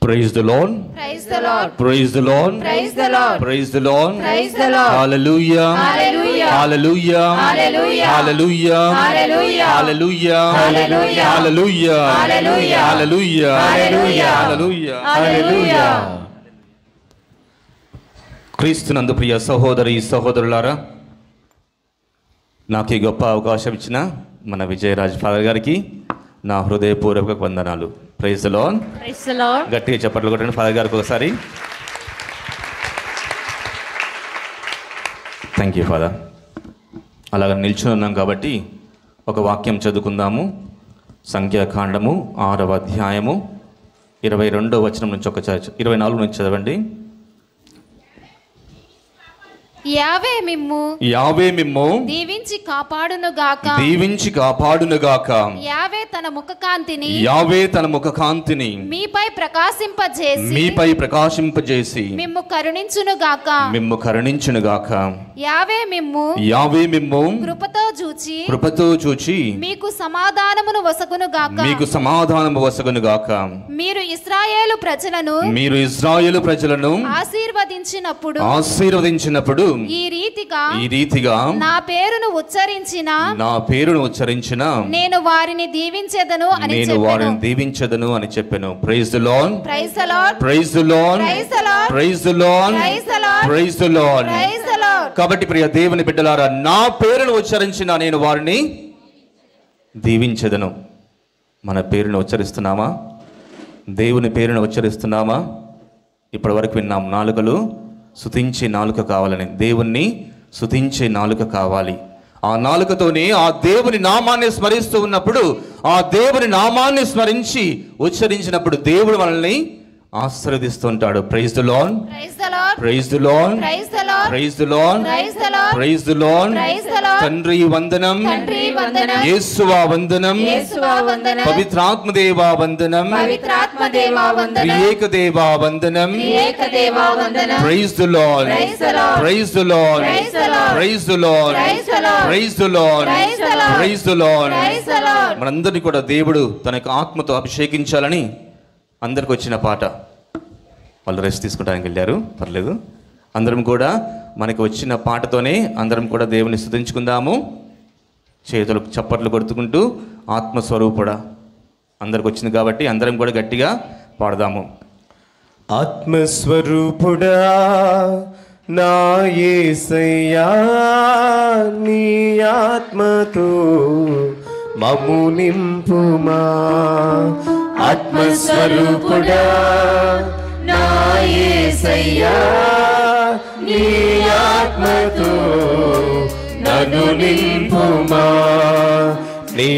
Praise the Lord. Praise the Lord. Praise the Lord. Praise the Lord. Praise the Lord. Praise the Lord. Hallelujah. Hallelujah. Hallelujah. Hallelujah. Hallelujah. Hallelujah. Hallelujah. Hallelujah. Hallelujah. Hallelujah. Hallelujah. Hallelujah. Hallelujah. Hallelujah. క్రీస్తునందు ప్రియ సహోదరి సహోదరులారా, నాకు ఈ గొప్ప అవకాశం ఇచ్చిన మన Vijayaraj father గారికి నా హృదయపూర్వక వందనాలు. Praise the Lord. Praise the Lord. గట్టిగా చప్పట్లు కొట్టండి ఫాదర్ గారికి ఒకసారి. Thank you father. అలాగ నిల్చుని ఉన్నాం కాబట్టి ఒక వాక్యం చదువుకుందాము. సంఖ్యాకాండము 6వ అధ్యాయము 22వ వచనం నుంచి 24 నుంచి చదవండి. యావే మిమ్ము దీవించి కాపాడునుగాక. యావే తన ముఖ కాంతిని మీపై ప్రకాశింపజేసి మిమ్ము కరుణించునుగాక. యావే మిమ్ము కృపతో చూచి మీకు సమాధానము వసగునుగాక. మీరు ఇశ్రాయేలు ప్రజలను ఆశీర్వదించినప్పుడు ఈ రీతిగా నా పేరును ఉచ్చరించిన నేను వారిని దీవించెదను అని చెప్పెను. Praise the lord. Praise the lord. Praise the lord. Praise the lord. Praise the lord. కాబట్టి ప్రియ దేవుని బిడ్డలారా, నా పేరును ఉచ్చరించిన నేను వారిని దీవించెదను. మన పేరును ఉచ్చరిస్తున్నామా? దేవుని పేరును ఉచ్చరిస్తున్నామా? ఇప్పటి వరకు విన్నాం, నాలుకలు స్తుతించే నాలుక కావాలని. దేవుణ్ణి స్తుతించే నాలుక కావాలి. ఆ నాలుకతోనే ఆ దేవుని నామాన్ని స్మరిస్తూ ఉన్నప్పుడు, ఆ దేవుని నామాన్ని స్మరించి ఉచ్చరించినప్పుడు దేవుడు మనల్ని ఆశీర్వదిస్తుంటాడు. Praise the lord. Praise the lord. Praise the lord. Praise the lord. తండ్రి వందనం, యేసువా వందనం, పవిత్రాత్మ దేవా వందనం, త్రియేక దేవా వందనం. Praise the lord. Praise the lord. Praise the lord. Praise the lord. Praise the Lord. మనందరినీ కూడా దేవుడు తన యొక్క ఆత్మతో అభిషేకించాలని అందరికి వచ్చిన పాట. వాళ్ళు రెస్ట్ తీసుకోవడానికి వెళ్ళారు, పర్లేదు. అందరం కూడా మనకి వచ్చిన పాటతోనే అందరం కూడా దేవుని స్తుతించుకుందాము. చేతులకు చప్పట్లు కొడుతుకుంటూ ఆత్మస్వరూపుడా అందరికి వచ్చింది కాబట్టి అందరం కూడా గట్టిగా పాడదాము. ఆత్మస్వరూపుడా నా యేసయ్యా, నీ ఆత్మతో మమ్ము నింపుమా. ఆత్మస్వరూపుడా నా యేసయ్యా, నీ ఆత్మతో నన్ను నింపుమా. నీ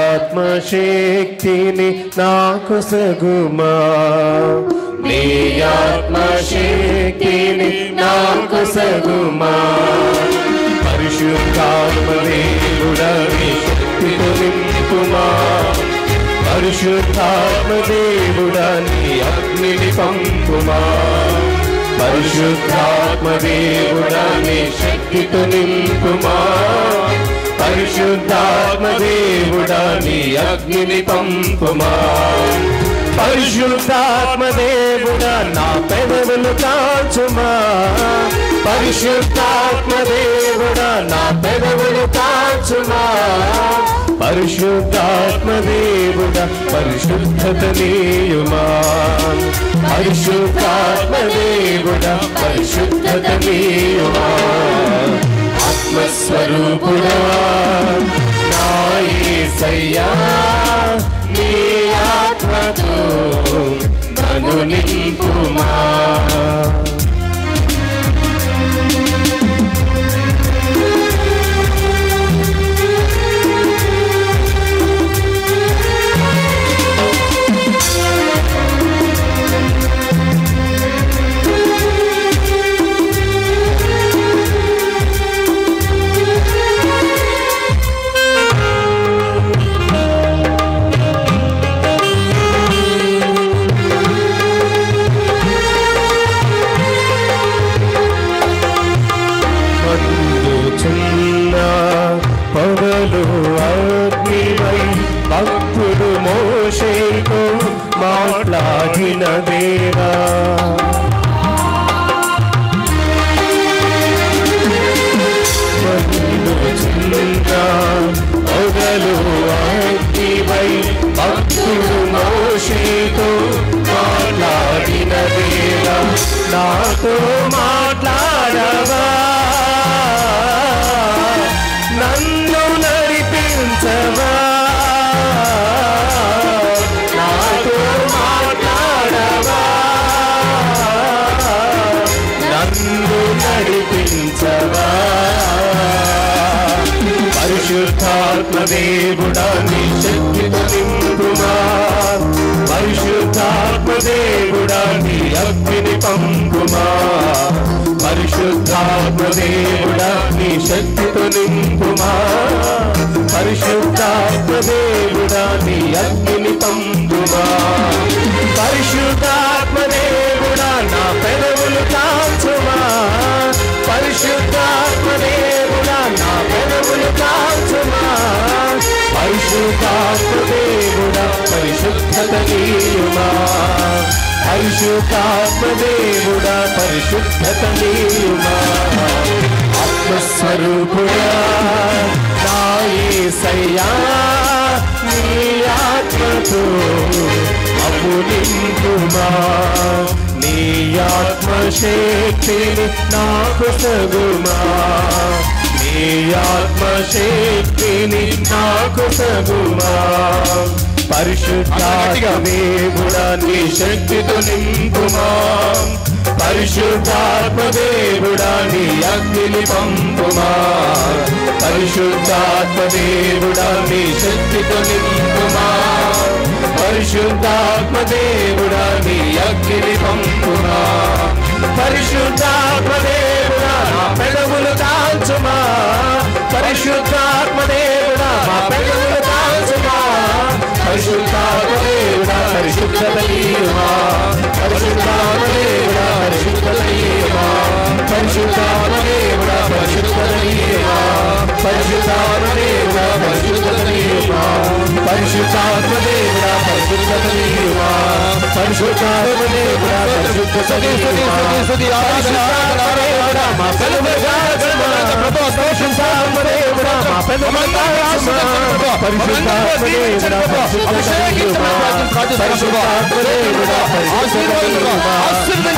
ఆత్మశక్తిని నాకు సగుమా. నీ ఆత్మశక్తిని నాకు సగుమా. పరిశుద్ధాత్మదేవుడా నీ శక్తితో నింపుమా. పరిశుద్ధాత్మదేవుడా నీ అగ్నిని పంపుమా. పరిశుద్ధాత్మదేవుడా నీ శక్తితో నింపుమా. పరిశుద్ధాత్మదేవుడా నీ అగ్నిని పంపుమా. పరిశుద్ధాత్మదేవుడా నా పెదవులు కాల్చుమా. పరిశుద్ధాత్మదేవుడా నా పెదవులు కాల్చుమా. పరిశుద్ధాత్మదేవుడా పరిశుద్ధత నీయుమా. పరిశుద్ధాత్మదేవుడా పరిశుద్ధత నీయుమా. ఆత్మస్వరూపుడా నా యేసయ్యా, నీ ఆత్మతో నన్ను నింపుమా. మాట్లాడిన దేవా మొదలు అగ్నివై భక్తుడు మోషేతో మాట్లాడిన దేవా నాతో మాట్లాడవా నన్ను నడిపించవా నాతో మాట్లాడవా నన్ను నడిపించవా పరిశుద్ధాత్మ దేవుడా నీ శక్తితో నింపుమా పరిశుద్ధాత్మ దేవుడా నీ అగ్నిని పంపుమా పరిశుద్ధాత్మ దేవుడా నీ శక్తితో నింపుమా పరిశుద్ధాత్మ దేవుడా నీ అగ్నిని పంపుమా పరిశుద్ధాత్మ దేవుడా నా పెదవులు కాల్చుమా పరిశుద్ధాత్మ దేవుడా నా పెదవులు కాల్చుమా పరిశుద్ధాత్మ దేవుడా పరిశుద్ధత నీయుమా పరిశుద్ధాత్మ దేవుడా పరిశుద్ధత నీయుమా ఆత్మస్వరూపుడా నా యేసయ్యా నీ ఆత్మతో అప్పు నింపుమా నీ ఆత్మశక్తిని నాకు సగుమా నీ ఆత్మశక్తిని నాకు సగుమా పరిశుద్ధాత్మ దేవుడా నీ శక్తితో నింపుమా పరిశుద్ధాత్మ దేవుడా నీ అగ్నిని పంపుమా పరిశుద్ధాత్మ దేవుడా నీ శక్తితో నింపుమా పరిశుద్ధాత్మ దేవుడా నీ అగ్నిని పంపుమా పరిశుద్ధాత్మ దేవుడా నా పెదవులు కాల్చుమా పరిశుద్ధాత్మ దేవుడా నా పెదవులు కాల్చుమా పరిశుద్ధాత్మ దేవుడా పరిశుద్ధత నీయుమా పరిశుద్ధాత్మ దేవుడా పరిశుద్ధత నీయుమా పరిశుద్ధాత్మ దేవుడా పరిశుద్ధత నీయుమా పరిశుద్ధాత్మ దేవుడా పరిశుద్ధత నీయుమా పరిశుద్ధాత్మ దేవుడా పరిశుద్ధత నీయుమా పరిశుద్ధాత్మ దేవుడా పరిశుద్ధత నీయుమా పరిశుద్ధాత్మ దేవుడా మా పెదవులు కాల్చుమా పరిశుద్ధాత్మ దేవుడా మా పెదవులు కాల్చుమా పరిశుద్ధాత్మ దేవుడా పరిశుద్ధాత్మ దేవుడా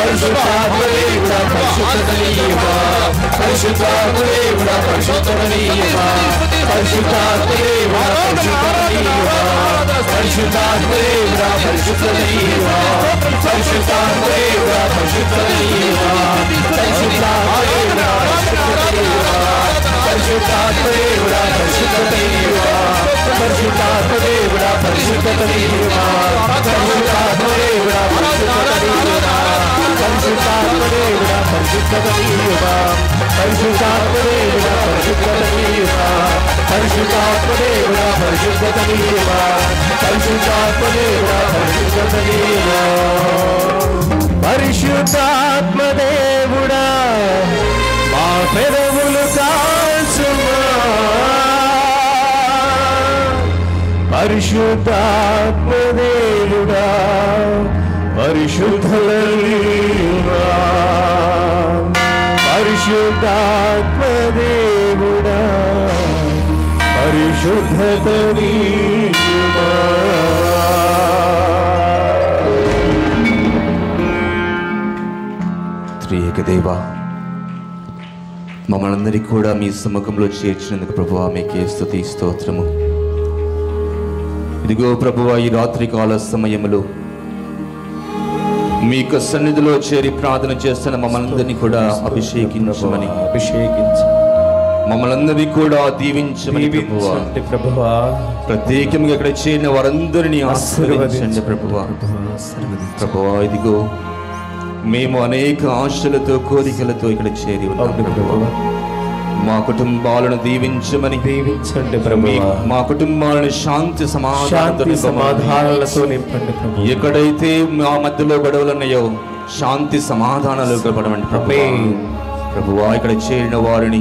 పరిశుద్ధాత్మ దేవుడా పరిశుద్ధత నీయుమా పరిశుద్ధాత్మ దేవుడా పరిశుద్ధత నీయుమా పరిశుద్ధాత్మ దేవుడా పరిశుద్ధాత్మ దేవుడా పరిశుద్ధత నీయుమా పరిశుద్ధాత్మ దేవుడా పరిశుద్ధత నీయుమా పరిశుద్ధాత్మ దేవుడా పరిశుద్ధాత్మ దేవుడా పరిశుద్ధత నీయుమా పరిశుద్ధాత్మ దేవుడా పరిశుద్ధత నీయుమా పరిశుద్ధాత్మ దేవుడా పరిశుద్ధత నీయుమా పరిశుద్ధాత్మ దేవుడా పరిశుద్ధత నీయుమా పరిశుద్ధాత్మ దేవుడా పరిశుద్ధత నీయుమా పరిశుద్ధాత్మ దేవుడా పరిశుద్ధత నీయుమా పరిశుద్ధాత్మ దేవుడా మా పెదవులు కాల్చుమా పరిశుద్ధాత్మ దేవుడా పరిశుద్ధత నీయుమా పరిశుద్ధాత్మ దేవుడా పరిశుద్ధత నీయుమా త్రియేక దేవా మమ్మల్ని అందరికీ కూడా మీ సముఖంలో చేర్చినందుకు ప్రభువా మీకే స్తుతి స్తోత్రము. ఇదిగో ప్రభువా ఈ రాత్రి కాల సమయంలో మీ యొక్క సన్నిధిలో చేరి ప్రార్థన చేస్తున్న మమ్మల్ని కూడా అభిషేకించమని మమ్మల్ని కూడా దీవించమని ప్రభువా. ప్రత్యేకంగా ఇక్కడ చేరిన వారందరినీ ఆశీర్వదించండి ప్రభువా. ప్రభువా ఇదిగో మేము అనేక ఆశలతో కోరికలతో ఇక్కడ చేరి ఉన్నాం ప్రభువా. మా కుటుంబాలను దీవించమని మా కుటుంబాలను శాంతి సమాధానాలతో నింపండి. ఎక్కడైతే మా మధ్యలో గొడవలు ఉన్నాయో శాంతి సమాధానాలు పడమండి ప్రభువా. ఇక్కడ చేరిన వారిని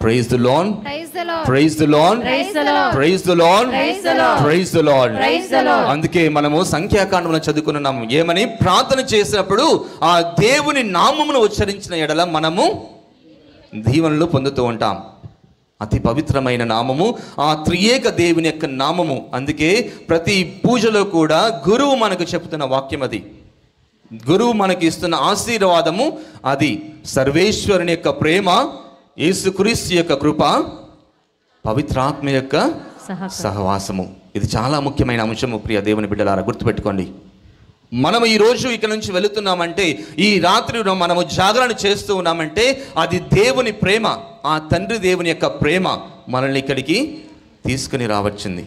praise the lord, praise the lord, praise the lord, praise the lord, praise the lord, praise the lord, praise the lord. Praise the Lord. అందుకే మనము సంఖ్యాకాండంలో చదువుకున్నాము ఏమని, ప్రార్థన చేసినప్పుడు ఆ దేవుని నామమును ఉచ్చరించిన ఎడల మనము దీవెనలు పొందుతూ ఉంటాం. అతి పవిత్రమైన నామము ఆ త్రియేక దేవుని యొక్క నామము. అందుకే ప్రతి పూజలో కూడా గురువు మనకు చెప్తున్న వాక్యం అది. గురువు మనకి ఇస్తున్న ఆశీర్వాదము అది. సర్వేశ్వరుని యొక్క ప్రేమ, యేసుక్రీస్తు యొక్క కృప, పవిత్రాత్మ యొక్క సహవాసము. ఇది చాలా ముఖ్యమైన అంశము ప్రియ దేవుని బిడ్డలారా, గుర్తుపెట్టుకోండి. మనం ఈరోజు ఇక్కడ నుంచి వెళుతున్నామంటే, ఈ రాత్రి మనము జాగరణ చేస్తూ ఉన్నామంటే అది దేవుని ప్రేమ, ఆ తండ్రి దేవుని యొక్క ప్రేమ మనల్ని ఇక్కడికి తీసుకుని రావచ్చింది.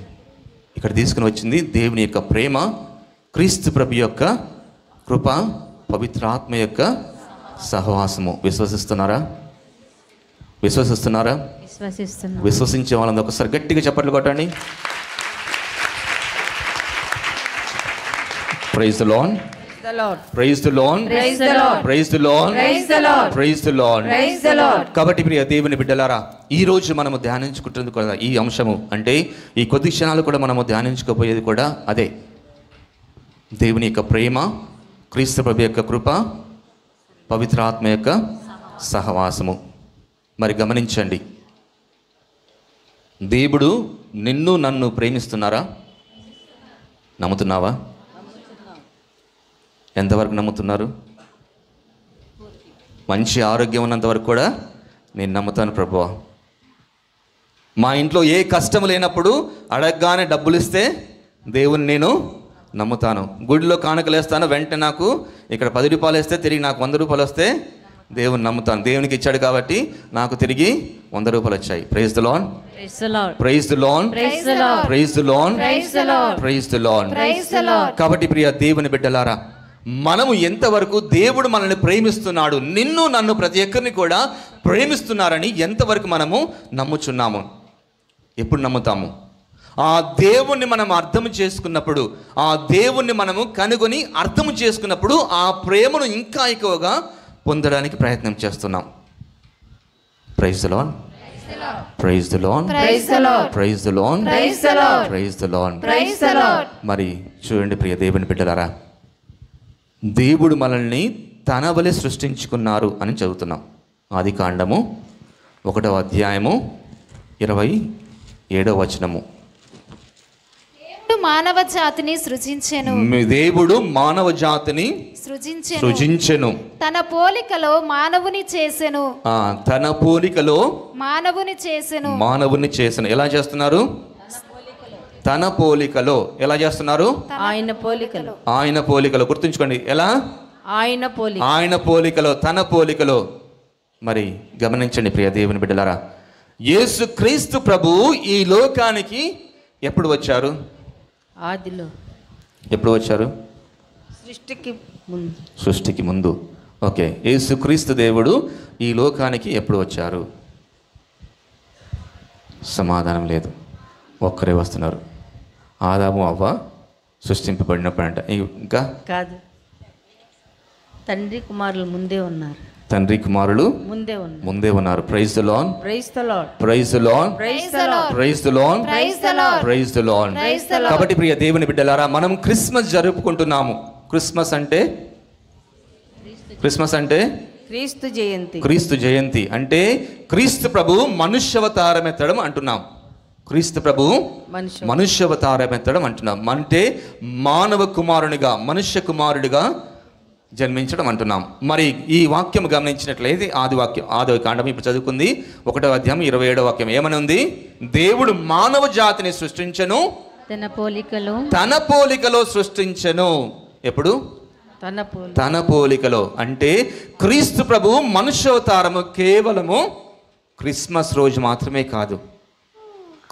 ఇక్కడ తీసుకుని వచ్చింది దేవుని యొక్క ప్రేమ, క్రీస్తు ప్రభు యొక్క కృప, పవిత్రాత్మ యొక్క సహవాసము. విశ్వసిస్తున్నారా? విశ్వసిస్తున్నారా? విశ్వసించే వాళ్ళందరూ ఒకసారి గట్టిగా చప్పట్లు కొట్టండి. Praise the lord, praise the lord, praise the lord, praise the lord, praise the lord, praise the lord, praise the lord. కాబట్టి ప్రియ దేవుని బిడ్డలారా, ఈ రోజు మనము ధ్యానించుకుంటుంది కూడా ఈ అంశము. అంటే ఈ కొద్ది క్షణాలు కూడా మనము ధ్యానించుకోబోయేది కూడా అదే. దేవుని యొక్క ప్రేమ, క్రీస్తు ప్రభు యొక్క కృప, పవిత్రాత్మ యొక్క సహవాసము. మరి గమనించండి, దేవుడు నిన్ను నన్ను ప్రేమిస్తున్నారా? నమ్ముతున్నావా? ఎంతవరకు నమ్ముతున్నారు? మంచి ఆరోగ్యం ఉన్నంత వరకు కూడా నేను నమ్ముతాను ప్రభువా. మా ఇంట్లో ఏ కష్టం లేనప్పుడు అడగగానే డబ్బులు ఇస్తే దేవుని నేను నమ్ముతాను. గుడిలో కానుకలు వేస్తాను, వెంటనే నాకు ఇక్కడ 10 రూపాయలు వేస్తే తిరిగి నాకు 100 రూపాయలు వస్తే దేవుని నమ్ముతాను. దేవునికి ఇచ్చాడు కాబట్టి నాకు తిరిగి 100 రూపాయలు వచ్చాయి. Praise the lord, praise the lord, praise the lord, praise the lord, praise the lord, praise the lord, praise the lord, praise the lord. కాబట్టి ప్రియ దేవుని బిడ్డలారా, మనము ఎంతవరకు దేవుడు మనల్ని ప్రేమిస్తున్నాడు, నిన్ను నన్ను ప్రతి ఒక్కరిని కూడా ప్రేమిస్తున్నారని ఎంతవరకు మనము నమ్ముచున్నాము? ఎప్పుడు నమ్ముతాము? ఆ దేవుణ్ణి మనం అర్థం చేసుకున్నప్పుడు, ఆ దేవుణ్ణి మనము కనుగొని అర్థం చేసుకున్నప్పుడు ఆ ప్రేమను ఇంకా ఎక్కువగా పొందడానికి ప్రయత్నం చేస్తున్నాం. Praise the lord, praise the lord, praise the lord, praise the lord, praise the lord, praise the lord, praise the Lord. మరి చూడండి ప్రియ దేవుని బిడ్డలారా, దేవుడు మనల్ని తన వలె సృష్టించుకున్నారు అని చదువుతున్నాం. ఆదికాండము 1వ అధ్యాయము 27వ వచనము. దేవుడు మానవ జాతిని సృజించెను, దేవుడు మానవ జాతిని సృజించెను, తన పోలికలో మానవుని చేసెను, తన పోలికలో మానవుని చేసెను, మానవుని చేసెను. ఎలా చేస్తున్నారు? తన పోలికలో. ఎలా చేస్తున్నారు? ఆయన పోలికలో, ఆయన పోలికలో. గుర్తుంచుకోండి, ఎలా? ఆయన పోలిక, ఆయన పోలికలో, తన పోలికలో. మరి గమనించండి ప్రియ దేవుని బిడ్డలారా, యేసు క్రీస్తు ప్రభువు ఈ లోకానికి ఎప్పుడు వచ్చారు? ఆదిలో. ఎప్పుడు వచ్చారు? సృష్టికి ముందు. ఓకే, యేసు క్రీస్తు దేవుడు ఈ లోకానికి ఎప్పుడు వచ్చారు? సమాధానం లేదు. ఒక్కరే వస్తున్నారు. ఆదాము అవ్వ సృష్టింపబడినప్పుడు అంట. ఇంకా కాదు, తండ్రి కుమారులు ముందే ఉన్నారు. తండ్రి కుమారులు ముందే ఉన్నారు. Praise the lord, praise the lord, praise the lord, praise the lord, praise the lord, praise the lord, praise the lord. Praise the lord. కాబట్టి ప్రియ దేవుని బిడ్డలారా, మనం క్రిస్మస్ జరుపుకుంటున్నాము. క్రిస్మస్ అంటే క్రీస్తు జయంతి. క్రీస్తు జయంతి అంటే క్రీస్తు ప్రభు మనుష్యవతారం ఎత్తడం అంటున్నాం. క్రీస్తు ప్రభు మనుష్యవతారం ఎత్తడం అంటున్నాం. అంటే మానవ కుమారునిగా, మనుష్య కుమారుడిగా జన్మించడం అంటున్నాం. మరి ఈ వాక్యం గమనించినట్లయితే ఆది కాండం ఇప్పుడు చదువుకుంది 1వ అధ్యాయం 27వ వాక్యం ఏమని ఉంది? దేవుడు మానవ జాతిని సృష్టించెను, తన పోలికలో సృష్టించెను. ఎప్పుడు? తన పోలికలో. అంటే క్రీస్తు ప్రభు మనుష్యావతారము కేవలము క్రిస్మస్ రోజు మాత్రమే కాదు.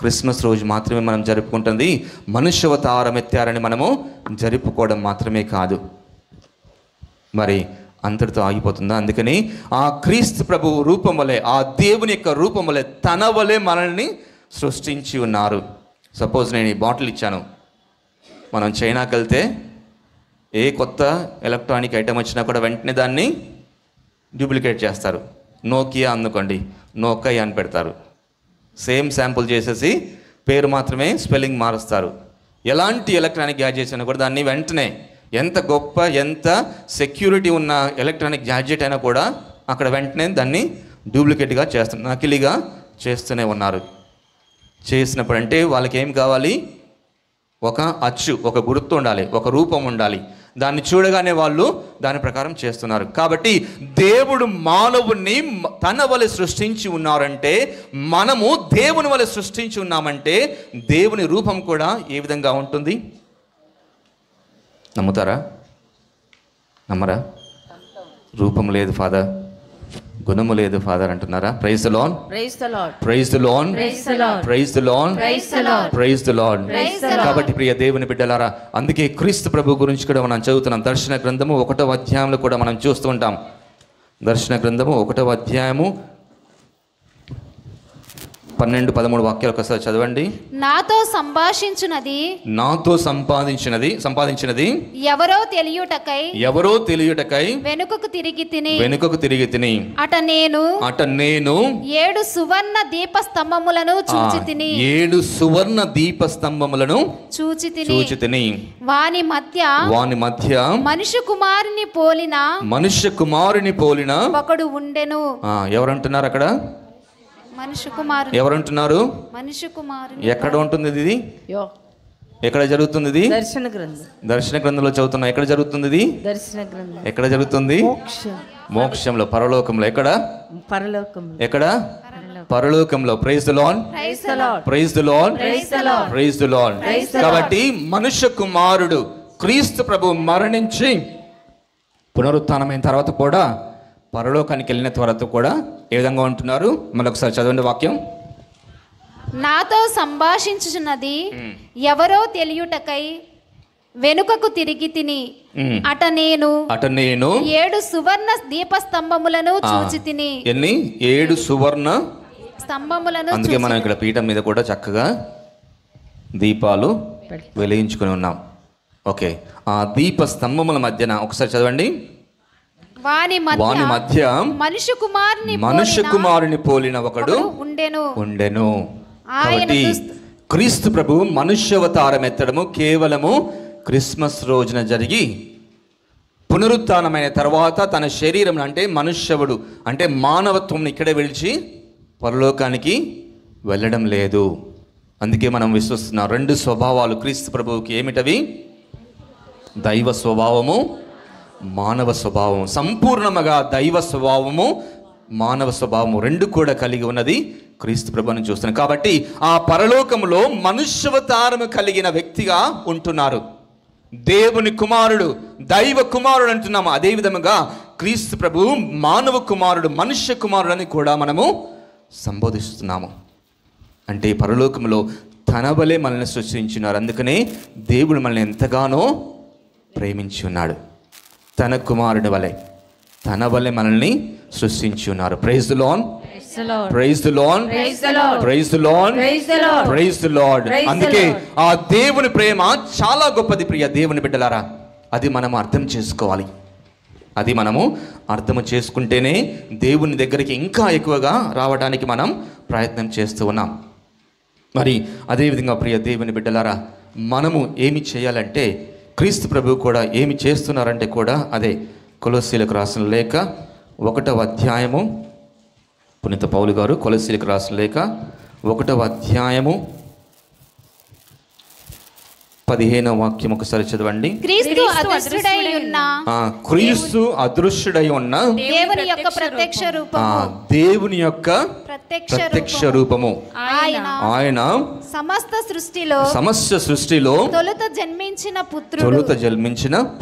క్రిస్మస్ రోజు మాత్రమే మనం జరుపుకుంటుంది. మనుష్యావతారం ఎత్తారని మనము జరుపుకోవడం మాత్రమే కాదు. మరి అంతటితో ఆగిపోతుందా? అందుకని ఆ క్రీస్తు ప్రభు రూపం వలె, ఆ దేవుని యొక్క రూపం వలె తన వలె మనల్ని సృష్టించి ఉన్నారు. సపోజ్ నేను ఈ బాటిల్ ఇచ్చాను. మనం చైనాకి వెళ్తే ఏ కొత్త ఎలక్ట్రానిక్ ఐటమ్ వచ్చినా కూడా వెంటనే దాన్ని డూప్లికేట్ చేస్తారు. నోకియా అనుకోండి, నోకయ్య అని పెడతారు. సేమ్ శాంపుల్ చేసేసి పేరు మాత్రమే స్పెల్లింగ్ మారుస్తారు. ఎలాంటి ఎలక్ట్రానిక్ గ్యాడ్జెట్స్ అయినా కూడా దాన్ని వెంటనే ఎంత గొప్ప ఎంత సెక్యూరిటీ ఉన్న ఎలక్ట్రానిక్ గ్యాడ్జెట్ అయినా కూడా అక్కడ వెంటనే దాన్ని డూప్లికేట్గా చేస్తున్నారు, నకిలీగా చేస్తూనే ఉన్నారు. చేసినప్పుడు అంటే వాళ్ళకి ఏం కావాలి? ఒక అచ్చు, ఒక గుర్తు ఉండాలి, ఒక రూపం ఉండాలి. దాన్ని చూడగానే వాళ్ళు దాని ప్రకారం చేస్తున్నారు. కాబట్టి దేవుడు మానవుణ్ణి తన వలె సృష్టించి ఉన్నారంటే, మనము దేవుని వలె సృష్టించి ఉన్నామంటే దేవుని రూపం కూడా ఏ విధంగా ఉంటుంది? నమ్ముతారా? నమ్మరా? రూపం లేదు ఫాదర్, గుణము లేదు ఫాదర్ అంటున్నారా? Praise the lord, praise the Lord, praise the lord, praise the Lord, praise the lord, praise the Lord, praise the lord. Praise the Lord. కాబట్టి ప్రియ దేవుని బిడ్డలారా, అందుకే క్రీస్తు ప్రభు గురించి కూడా మనం చదువుతున్నాం. దర్శన గ్రంథము 1వ అధ్యాయంలో కూడా మనం చూస్తూ ఉంటాం. దర్శన గ్రంథము 1వ అధ్యాయము 12-13 వాక్యాలు ఒకసారి చదవండి. నాతో సంభాషించున్నది నాతో సంపాదించినది ఎవరో తెలియుటకై వెనుకకు తిరిగి తిని అట నేను 7 సువర్ణ దీపస్తంభములను చూచి తిని 7 సువర్ణ దీపస్తంభములను చూచి తిని వాని మధ్య మనుష్య కుమారుని పోలిన ఒకడు ఉండెను. ఎవరంటున్నారు అక్కడ? ఎవరంటున్నారు? మనుష్య కుమారుని. ఎక్కడ ఉంటుంది ఇది? ఎక్కడ జరుగుతుంది ఇది? దర్శన గ్రంథంలో చదువుతున్నా. ఎక్కడ జరుగుతుంది ఇది? ఎక్కడ జరుగుతుంది? మోక్షంలో, పరలోకంలో. ఎక్కడ? ఎక్కడ? పరలోకంలో. Praise the lord, praise the lord, praise the lord. కాబట్టి మనుష్య కుమారుడు క్రీస్తు ప్రభు మరణించి పునరుత్థానమైన తర్వాత కూడా, పరలోకానికి వెళ్ళిన తర్వాత కూడా ఏ విధంగా ఉంటున్నారు? మరొకసారి చదవండి వాక్యం. నాతో సంభాషించుచున్నది ఎవరో తెలియుటకై వెనుకకు తిరిగి తిని అట నేను 7 సువర్ణ దీపస్తంభములను చూచి తిని. ఎన్ని? 7 సువర్ణ స్తంభములను. అందుకే మనం ఇక్కడ పీఠం మీద కూడా చక్కగా దీపాలు వెలిగించుకుని ఉన్నాం. ఓకే, ఆ దీప స్తంభముల మధ్యన ఒకసారి చదవండి. వాని మధ్య మనుష్య కుమారుని పోలిన ఒకడు ఉండెను. కాబట్టి క్రీస్తు ప్రభు మనుష్యవతారం ఎత్తడము కేవలము క్రిస్మస్ రోజున జరిగి, పునరుత్థానమైన తర్వాత తన శరీరం అంటే మనుష్యవుడు అంటే మానవత్వం ఇక్కడే విడిచి పరలోకానికి వెళ్ళడం లేదు. అందుకే మనం విశ్వసిస్తున్నాం 2 స్వభావాలు క్రీస్తు ప్రభువుకి. ఏమిటవి? దైవ స్వభావము, మానవ స్వభావము. సంపూర్ణముగా దైవ స్వభావము, మానవ స్వభావము 2 కూడా కలిగి ఉన్నది క్రీస్తు ప్రభువుని చూస్తున్నాం. కాబట్టి ఆ పరలోకములో మనుష్యవతారము కలిగిన వ్యక్తిగా ఉంటున్నారు. దేవుని కుమారుడు, దైవ కుమారుడు అంటున్నాము. అదే విధముగా క్రీస్తు ప్రభు మానవ కుమారుడు, మనుష్య కుమారుడు అని కూడా మనము సంబోధిస్తున్నాము. అంటే పరలోకములో తన వలె మనల్ని సృష్టించున్నారు. అందుకనే దేవుడు మనల్ని ఎంతగానో ప్రేమించి ఉన్నాడు. తన కుమారుడి వలె, తన వలె మనల్ని సృష్టించి ఉన్నారు. Praise the lord, praise the lord, praise the lord, praise the Lord. అందుకే ఆ దేవుని ప్రేమ చాలా గొప్పది ప్రియ దేవుని బిడ్డలారా. అది మనం అర్థం చేసుకోవాలి. అది మనము అర్థం చేసుకుంటేనే దేవుని దగ్గరికి ఇంకా ఎక్కువగా రావడానికి మనం ప్రయత్నం చేస్తూ ఉన్నాం. మరి అదేవిధంగా ప్రియ దేవుని బిడ్డలారా, మనము ఏమి చేయాలంటే, క్రీస్తు ప్రభు కూడా ఏమి చేస్తున్నారంటే కూడా అదే కొలస్సీలకు రాసిన లేఖ 1వ అధ్యాయము, పునీత పౌలు గారు కొలస్సీలకు రాసిన లేఖ 1వ అధ్యాయము 15వ వాక్యం ఒకసారి చదవండి. క్రీస్తు అదృశ్యుడై ఉన్న దేవుని యొక్క ప్రత్యక్ష రూపము, దేవుని యొక్క ప్రత్యక్ష రూపము. ఆయన సమస్త సృష్టిలో తొలుత జన్మించిన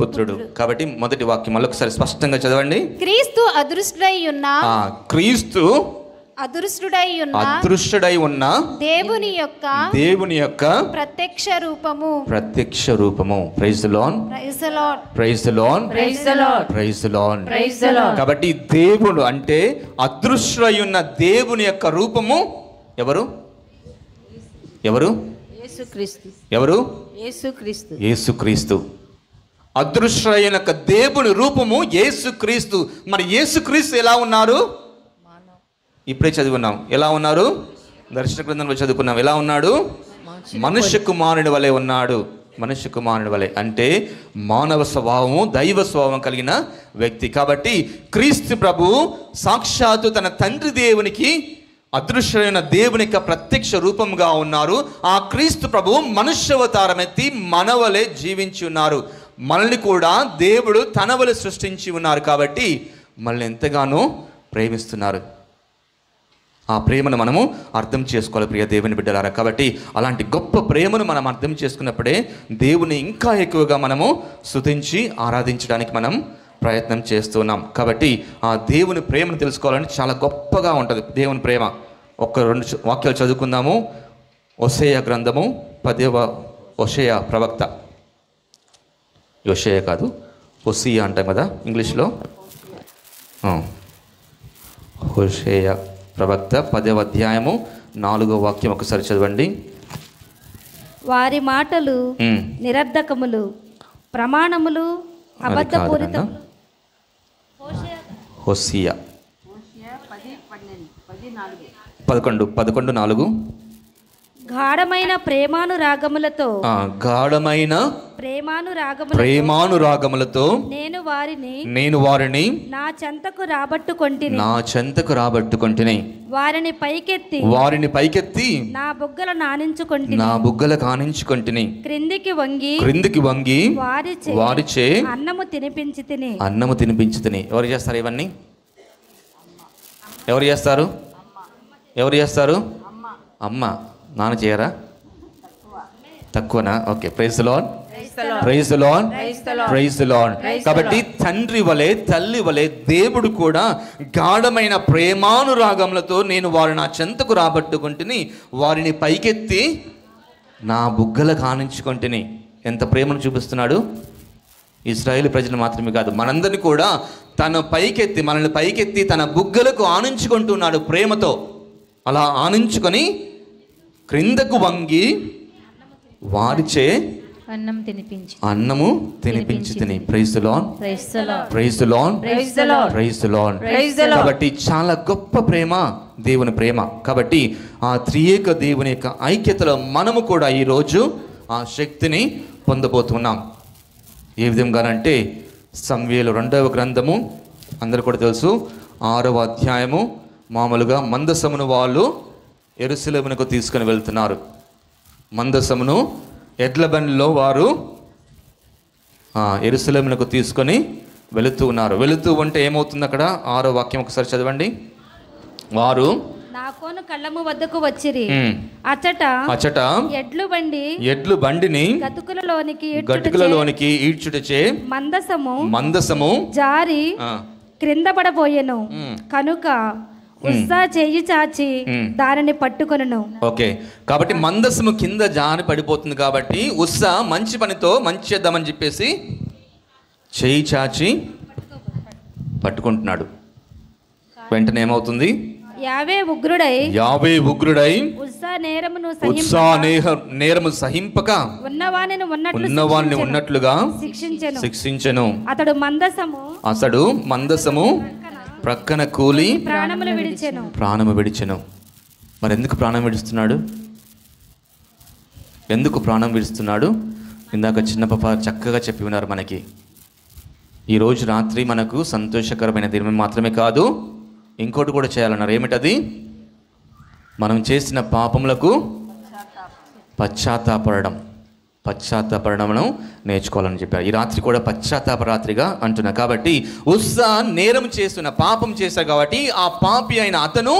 పుత్రుడు. కాబట్టి మొదటి వాక్యం మళ్ళీ ఒకసారి స్పష్టంగా చదవండి. క్రీస్తు అదృశ్యుడై ఉన్న దేవుని యొక్క ప్రత్యక్ష రూపము. Praise the lord, praise the lord, praise the lord. కాబట్టి దేవుడు అంటే అదృశ్యుడై ఉన్న దేవుని యొక్క రూపము ఎవరు? యేసుక్రీస్తు. అదృశ్యుడైన దేవుని రూపము యేసుక్రీస్తు. మరి యేసుక్రీస్తు ఎలా ఉన్నారు? ఇప్పుడే చదువుకున్నాం. ఎలా ఉన్నారు? దర్శన గ్రంథంలో చదువుకున్నాం. ఎలా ఉన్నాడు? మనుష్య కుమారుని వలె ఉన్నాడు. మనుష్య కుమారుని వలె అంటే మానవ స్వభావము, దైవ స్వభావం కలిగిన వ్యక్తి. కాబట్టి క్రీస్తు ప్రభు సాక్షాత్తు తన తండ్రి దేవునికి అదృశ్యమైన దేవుని యొక్క ప్రత్యక్ష రూపంగా ఉన్నారు. ఆ క్రీస్తు ప్రభు మనుష్యావతారం ఎత్తి మనవలే జీవించి ఉన్నారు. మనల్ని కూడా దేవుడు తన వలె సృష్టించి ఉన్నారు. కాబట్టి మనల్ని ఎంతగానో ప్రేమిస్తున్నారు. ఆ ప్రేమను మనము అర్థం చేసుకోవాలి ప్రియ దేవుని బిడ్డలారా. కాబట్టి అలాంటి గొప్ప ప్రేమను మనం అర్థం చేసుకున్నప్పుడే దేవుని ఇంకా ఎక్కువగా మనము స్తుతించి ఆరాధించడానికి మనం ప్రయత్నం చేస్తున్నాం. కాబట్టి ఆ దేవుని ప్రేమను తెలుసుకోవాలని చాలా గొప్పగా ఉంటుంది దేవుని ప్రేమ. ఒక్క 2 వాక్యాలు చదువుకుందాము. హోషేయ గ్రంథము 10వ హోషేయ ప్రవక్త, హోషేయ కాదు హోషియా అంటాం కదా ఇంగ్లీష్లో. హోషేయ ప్రవక్త 10వ అధ్యాయము 4వ వాక్యం ఒకసారి చదవండి. వారి మాటలు నిరర్ధకములు, ప్రమాణములు అబద్ధపూరితములు. హోషియా 11:4 గాఢమైన ప్రేమానురాగములతో ప్రేమానురాగములతో నేను వారిని నా చెంతకు రాబట్టుకొంటిని వారిని పైకెత్తి నా బుగ్గల కానించుకొంటిని క్రిందికి వంగి వారిచే అన్నము తినిపించి తిని. ఎవరు చేస్తారు ఇవన్నీ? ఎవరు చేస్తారు? అమ్మ. నాన్న చేయరా? తక్కువనా? ఓకే. Praise the lord. కాబట్టి తండ్రి వలె తల్లి వలె దేవుడు కూడా గాఢమైన ప్రేమానురాగములతో నేను వారిని నా చెంతకు రాబట్టుకుంటుని వారిని పైకెత్తి నా బుగ్గల కానించుకుంటుని. ఎంత ప్రేమను చూపిస్తున్నాడు! ఇశ్రాయేలు ప్రజలు మాత్రమే కాదు, మనందరినీ కూడా మనల్ని పైకెత్తి తన బుగ్గలకు ఆనించుకుంటున్నాడు ప్రేమతో. అలా ఆనించుకొని క్రిందకు వంగి వారిచే అన్నము తినిపించి తిని. Praise the lord. కాబట్టి చాలా గొప్ప ప్రేమ దేవుని ప్రేమ. కాబట్టి ఆ త్రియేక దేవుని యొక్క ఐక్యతలో మనము కూడా ఈరోజు ఆ శక్తిని పొందబోతున్నాం. ఏ విధంగానంటే సమూయేలు 2వ గ్రంథము అందరూ కూడా తెలుసు 6వ అధ్యాయము. మామూలుగా మందసమును వాళ్ళు యెరూషలేమునకు తీసుకొని వెళ్తున్నారు. మందసమును ఎడ్ల బండిలో వారు యెరూషలేమునకు తీసుకొని వెళుతూ ఉంటే ఏమవుతుంది అక్కడ? 6వ వాక్యం ఒకసారి చదవండి. వారు నాకోను కళ్ళము వద్దకు వచ్చిరి. అచట ఎడ్లు బండిని గతుకులలోనికి ఈడ్చుటచే మందసము జారి క్రింద పడబోయెను. కనుక ఉస్సా చెయ్యి చాచి దానిని పట్టుకొనును. ఓకే. కాబట్టి మందసము కింద జారి పడిపోతుంది. కాబట్టి ఉస్సా మంచి పనితో మంచి చేద్దామని చెప్పేసి చెయ్యి చాచి పట్టుకుంటున్నాడు. వెంటనే ఏమవుతుంది? యావే ఉగ్రుడై ఉస్సా నేరము సహింపక ఉన్నవానిని ఉన్నట్లుగా శిక్షించెను. అతడు మందసము ప్రక్కన కూలి ప్రాణము విడిచెను. మరి ఎందుకు ప్రాణం విడుస్తున్నాడు? ఇందాక చిన్న పాప చక్కగా చెప్పి ఉన్నారు మనకి. ఈరోజు రాత్రి మనకు సంతోషకరమైన దినం మాత్రమే కాదు, ఇంకోటి కూడా చేయాలన్నారు. ఏమిటది? మనం చేసిన పాపములకు పశ్చాత్తాపడడం నేర్చుకోవాలని చెప్పారు. ఈ రాత్రి కూడా పశ్చాత్తాప రాత్రిగా అంటున్నా. కాబట్టి ఉస్సా నేరం చేస్తున్న పాపం చేశాడు కాబట్టి ఆ పాపి అయిన అతను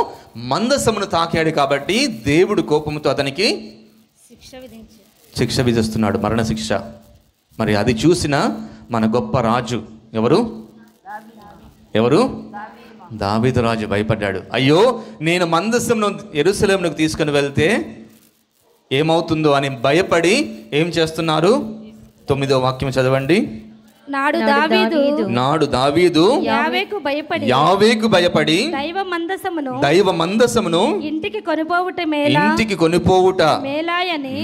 మందసమును తాకాడు కాబట్టి దేవుడు కోపంతో అతనికి శిక్ష విధిస్తున్నాడు, మరణ శిక్ష. మరి అది చూసిన మన గొప్ప రాజు ఎవరు? దావీదు రాజు భయపడ్డాడు. అయ్యో, నేను మందసమును యెరూషలేమునకు తీసుకుని వెళ్తే ఏమవుతుందో అని భయపడి ఏం చేస్తున్నారు? 9వ వాక్యం చదవండి. నాడు దావీదు యావేకు భయపడి దైవ మందసమును ఇంటికి కొనిపోవుట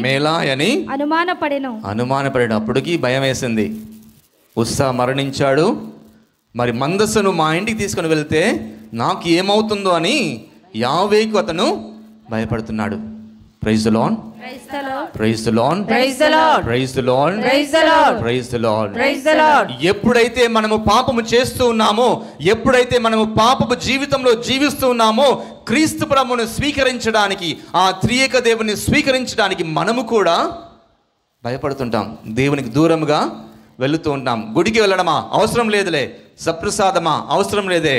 మేలాయని అనుమానపడిన. అప్పటికి భయం వేసింది. ఉస్సా మరణించాడు. మరి మందసను మా ఇంటికి తీసుకుని వెళ్తే నాకు ఏమవుతుందో అని యావేకు అతను భయపడుతున్నాడు. Praise the lord, praise the lord, praise the lord, praise the lord, praise the lord, praise the lord, praise the Lord. ఎప్పుడైతే మనము పాపము చేస్తూ ఉన్నామో, ఎప్పుడైతే మనము పాపపు జీవితంలో జీవిస్తూ ఉన్నామో, క్రీస్తు ప్రభువును స్వీకరించడానికి, ఆ త్రియేక దేవుని స్వీకరించడానికి మనము కూడా భయపడుతుంటాం. దేవునికి దూరంగా వెళుతూ ఉంటాం. గుడికి వెళ్ళడమా? అవసరం లేదులే. సప్రసాదమా? అవసరం లేదే.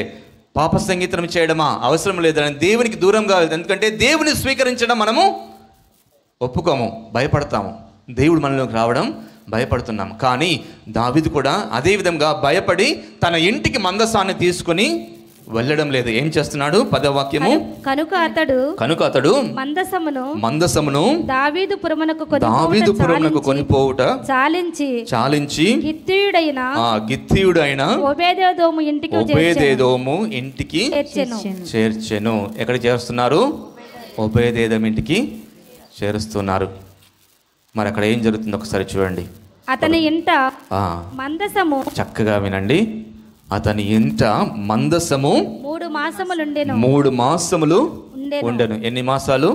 పాప సంగీతం చేయడమా? అవసరం లేదని దేవునికి దూరంగా వెళ్తాం. ఎందుకంటే దేవుని స్వీకరించడం మనము ఒప్పుకోము, భయపడతాము. దేవుడు మనలోకి రావడం భయపడుతున్నాం. కానీ దావీదు కూడా అదే విధంగా భయపడి తన ఇంటికి మందసాన్ని తీసుకుని వెళ్ళడం లేదు. ఏం చేస్తున్నాడు? 10వ వాక్యము, కనుక అతడు మందసమును దావీదుపురమునకు కొనిపోవుట చాలించి గిత్తీయుడైన ఓబేదెదోము ఇంటికి చేర్చెను. ఎక్కడ చేరుస్తున్నారు? ఓబేదెదోము ఇంటికి చేరుస్తున్నారు. మరి అక్కడ ఏం జరుగుతుందో ఒకసారి చూడండి. అతని ఇంట మందసము, చక్కగా వినండి, అతని ఇంట మందసము 3 మాసములు ఉండెను. ఎన్ని మాసాలు?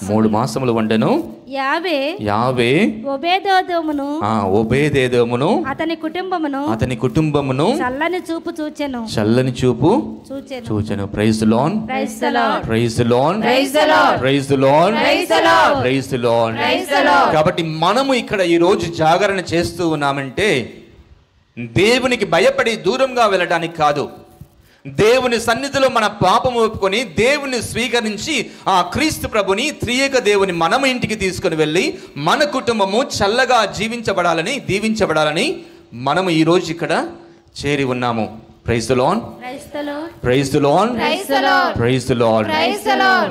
3 మాసములు ఉండెను. యావే ఓబేదెదోమును అతని కుటుంబమును చల్లని చూపు చూచెను. Praise the lord, praise the lord, praise the lord, praise the lord, praise the lord, praise the lord. కాబట్టి మనము ఇక్కడ ఈ రోజు జాగరణ చేస్తూ ఉన్నామంటే దేవునికి భయపడి దూరంగా వెళ్ళడానికి కాదు, దేవుని సన్నిధిలో మన పాపము ఒప్పుకొని దేవుని స్వీకరించి ఆ క్రీస్తు ప్రభుని, త్రియేక దేవుని మనము ఇంటికి తీసుకుని వెళ్ళి మన కుటుంబము చల్లగా దీవించబడాలని మనము ఈ రోజు ఇక్కడ చేరి ఉన్నాము. Praise the lord, praise the lord, praise the Lord.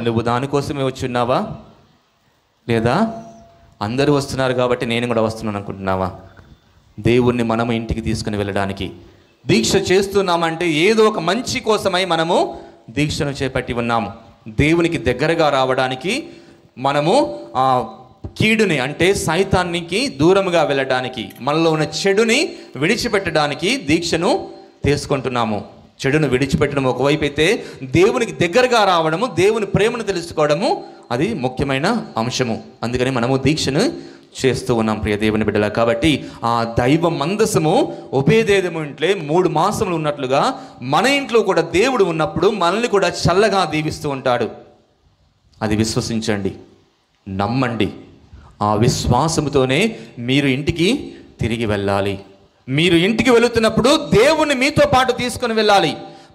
నువ్వు దానికోసమే వచ్చి ఉన్నావా? లేదా అందరూ వస్తున్నారు కాబట్టి నేను కూడా వస్తున్నాను అనుకుంటున్నావా? దేవుణ్ణి మనము ఇంటికి తీసుకుని వెళ్ళడానికి దీక్ష చేస్తున్నామంటే ఏదో ఒక మంచి కోసమై మనము దీక్షను చేపట్టి ఉన్నాము. దేవునికి దగ్గరగా రావడానికి, మనము ఆ కీడుని అంటే సైతానికి దూరముగా వెళ్ళడానికి, మనలో ఉన్న చెడుని విడిచిపెట్టడానికి దీక్షను తీసుకుంటున్నాము. చెడును విడిచిపెట్టడం ఒకవైపు అయితే, దేవునికి దగ్గరగా రావడము, దేవుని ప్రేమను తెలుసుకోవడము అది ముఖ్యమైన అంశము. అందుకని మనము దీక్షను చేస్తూ ఉన్నాం ప్రియ దేవుని బిడ్డల. కాబట్టి ఆ దైవ మందసము ఓబేదెదోము ఇంట్లో 3 మాసములు ఉన్నట్లుగా మన ఇంట్లో కూడా దేవుడు ఉన్నప్పుడు మనల్ని కూడా చల్లగా దీవిస్తూ ఉంటాడు. అది విశ్వసించండి, నమ్మండి. ఆ విశ్వాసముతోనే మీరు ఇంటికి తిరిగి వెళ్ళాలి. మీరు ఇంటికి వెళుతున్నప్పుడు దేవుణ్ణి మీతో పాటు తీసుకొని వెళ్ళాలి,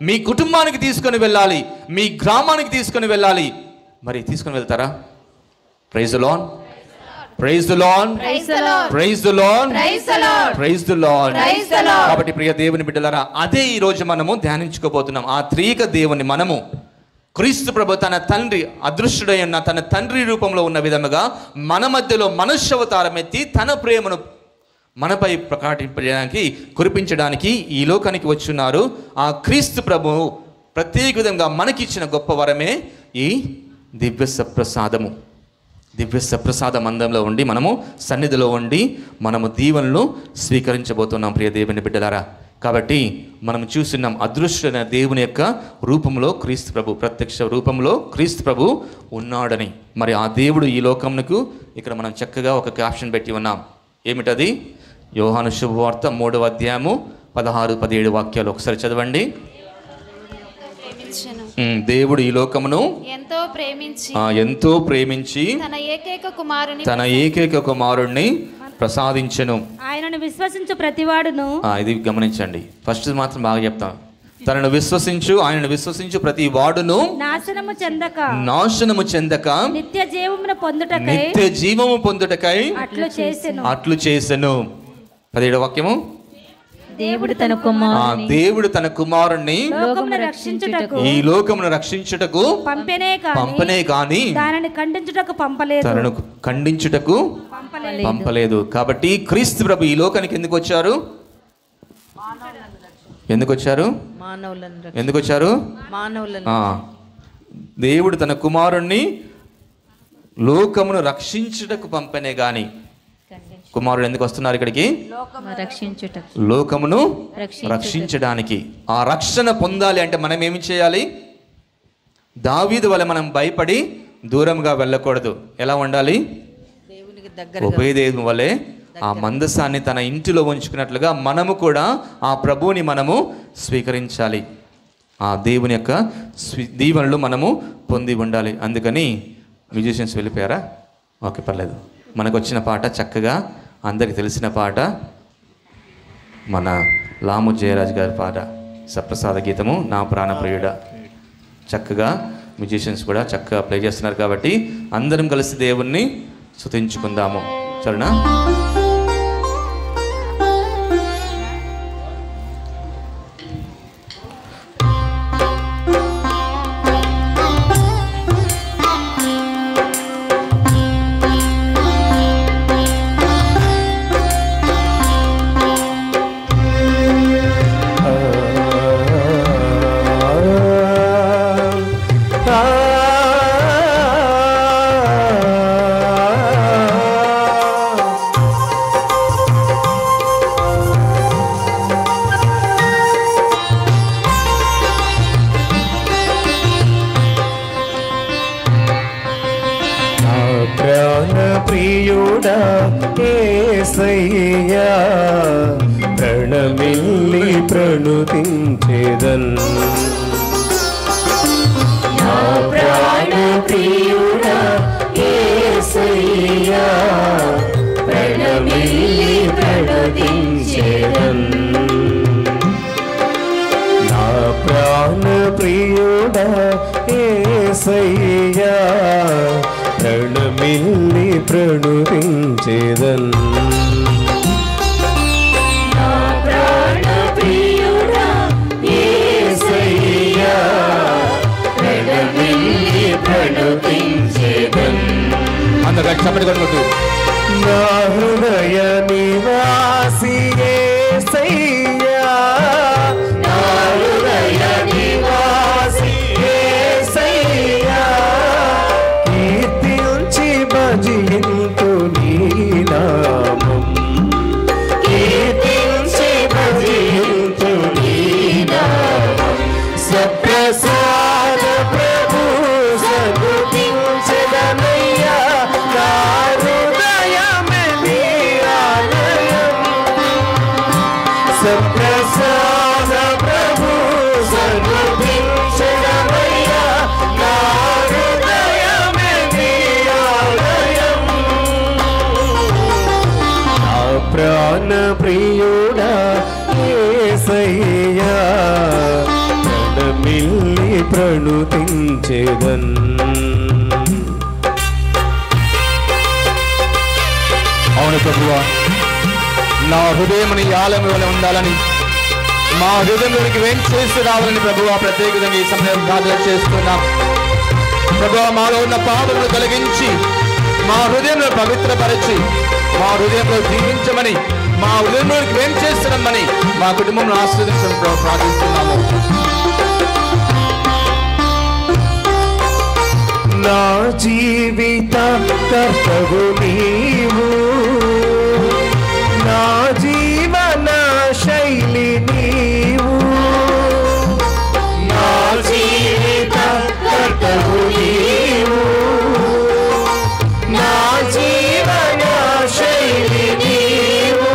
మీ కుటుంబానికి తీసుకొని వెళ్ళాలి, మీ గ్రామానికి తీసుకొని వెళ్ళాలి. మరి తీసుకొని వెళ్తారా? Praise the lord, praise the lord, praise the lord, praise the lord, praise the lord. కాబట్టి ప్రియ దేవుని బిడ్డలారా, అదే ఈ రోజు మనము ధ్యానించుకోబోతున్నాం. ఆ త్రియేక దేవుని మనము క్రీస్తు ప్రభు తన తండ్రి అదృశ్యుడై ఉన్న తన తండ్రి రూపంలో ఉన్న విధముగా మన మధ్యలో మనుష్యవతారం ఎత్తి తన ప్రేమను మనపై ప్రకటించడానికి, కురిపించడానికి ఈ లోకానికి వచ్చున్నారు. ఆ క్రీస్తు ప్రభువు ప్రత్యేక విధంగా మనకిచ్చిన గొప్ప వరమే ఈ దివ్య సప్రసాదము. దివ్య సప్రసాద మందంలో ఉండి, మనము సన్నిధిలో ఉండి మనము దీవెనలు స్వీకరించబోతున్నాం ప్రియ దేవుని బిడ్డలారా. కాబట్టి మనం చూస్తున్నాం అదృశ్యమైన దేవుని యొక్క రూపంలో క్రీస్తు ప్రభు, ప్రత్యక్ష రూపంలో క్రీస్తు ప్రభు ఉన్నాడని. మరి ఆ దేవుడు ఈ లోకమునకు ఇక్కడ మనం చక్కగా ఒక క్యాప్షన్ పెట్టి ఉన్నాం. ఏమిటది? యోహాను శుభవార్త 3వ అధ్యాయము 16-17 వాక్యాలు ఒకసారి చదవండి. దేవుడు ఈ లోకమును ఎంతో ప్రేమించి తన ఏకైక కుమారుణ్ణి ప్రసాదించెను. ఆయనను విశ్వసించు ప్రతివాడును, ఇది గమనించండి, ఫస్ట్ మాత్రం బాగా చెప్తాం. ఆయనను విశ్వసించు ప్రతి వాడును నాశనము చెందక నిత్య జీవము పొందుటకై అట్లు చేసెను. 17వ వాక్యము, దేవుడు తన కుమారుణ్ణి ఈ లోకమును రక్షించుటకు పంపనే గాని తనను ఖండించుటకు పంపలేదు. కాబట్టి క్రీస్తు ప్రభు ఈ లోకానికి ఎందుకు వచ్చారు? దేవుడు తన కుమారుణ్ణి లోకమును రక్షించుటకు పంపనే గాని. కుమారుడు ఎందుకు వస్తున్నారు ఇక్కడికి? లోకమును రక్షించడానికి. ఆ రక్షణ పొందాలి అంటే మనం ఏమి చేయాలి? దావీదు వలె మనం భయపడి దూరంగా వెళ్ళకూడదు. ఎలా ఉండాలి? ఒబేదేము వలె ఆ మందసాన్ని తన ఇంటిలో ఉంచుకున్నట్లుగా మనము కూడా ఆ ప్రభువుని మనము స్వీకరించాలి. ఆ దేవుని యొక్క దీవెనలు మనము పొంది ఉండాలి. అందుకని మ్యూజిషియన్స్ వెళ్ళిపోయారా? ఓకే, పర్లేదు. మనకు వచ్చిన పాట చక్కగా అందరికి తెలిసిన పాట, మన లాము జయరాజ్ గారి పాట, సప్రసాద గీతము నా ప్రాణప్రియుడ. చక్కగా మ్యూజిషియన్స్ కూడా చక్కగా ప్లే చేస్తున్నారు కాబట్టి అందరం కలిసి దేవుణ్ణి స్తుతించుకుందాము. సరేనా? ప్రియుడా యేసయ్యా ప్రణమిల్లి ప్రణుతించెదన్. నా ప్రాణ ప్రియుడా యేసయ్యా ప్రణమిల్లి ప్రణుతించెదన్. నా ప్రాణ ప్రియుడా యేసయ్యా ప్రణమిల్లి ప్రణుతించెదన్. నా ప్రాణ ప్రియుడా యేసయ్యా ప్రణమిల్లి ప్రణుతించెదన్. అందరూ చప్పటి కొట్టుకుంటూ నా హృదయ నివాసి యేసయ్యా, నా హృదయ నివాసి యేసయ్యా, కీర్తించి భజింతు నీ నామం, కీర్తించి భజింతు నీ నామం. సప్రసాద ప్రభు సన్నుతించెదనయ్యా, నా హృదయమే నీ ఆలయం. సప్రసాద ప్రభు సన్నుతించెదనయ్యా, నా హృదయమే నీ ఆలయం. నా ప్రాణ ప్రియుడా యేసయ్యా ప్రణమిల్లి ప్రణుతించెదన్. అవును ప్రభువా, నా హృదయం నీ ఆలయం వలె ఉండాలని, మా హృదయంలోనికి వేంచేసి రావాలని ప్రభువా ప్రత్యేకంగా ఈ సమయం ప్రార్థన చేస్తున్నాం. ప్రభువా, మాలో ఉన్న పాపమును తొలగించి మా హృదయంలో పవిత్రపరచి మా హృదయంలో జీవించమని, మా హృదయంలోనికి వేంచేస్తున్నామని, మా కుటుంబంలో ఆశీర్వదించడం ప్రార్థిస్తున్నాము. నా జీవిత కర్తవు నీవు, నా జీవన శైలి నీవు. నా జీవిత కర్తవు నీవు, నా జీవన శైలి నీవు.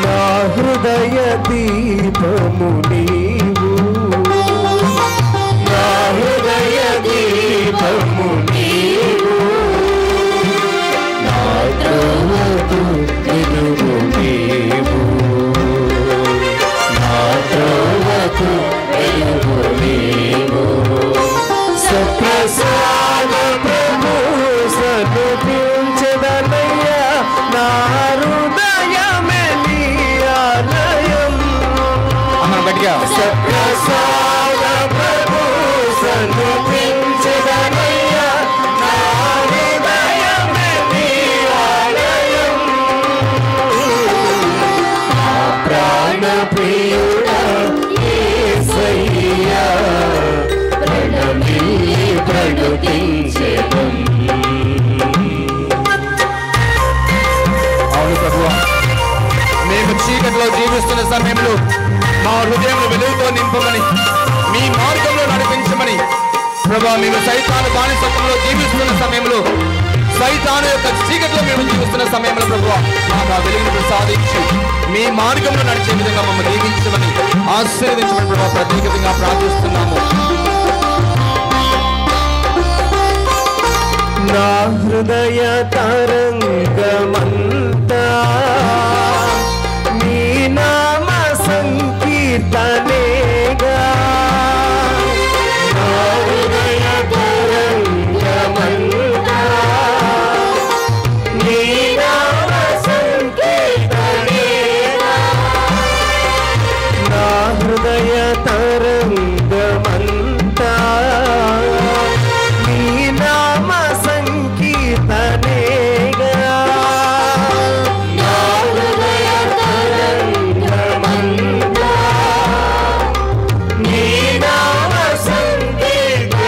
నా హృదయ దీపము నీవు, నా హృదయ దీపము నీవు. ప్రభా మేము సైతాను బానిసత్వంలో జీవిస్తున్న సమయంలో, సైతాను యొక్క చీకట్లో మేము జీవిస్తున్న సమయంలో ప్రభువా మాకు ఆ వెలుగును ప్రసాదించి మీ మార్గంలో నడిచే విధంగా మమ్మల్ని దీవించమని ఆశీర్వదించమని ప్రభా ప్రత్యేకంగా ప్రార్థిస్తున్నాము. నా హృదయ తరంగమంతా నీ నామ సంకీర్తనేగా. నా హృదయ తరంగమంతా నీ నామ సంకీర్తనేగా. నా హృదయ తరంగమంతా నీ నామ సంకీర్తనేగా. నా హృదయ తరంగమంతా నీ నామ సంకీర్తనేగా.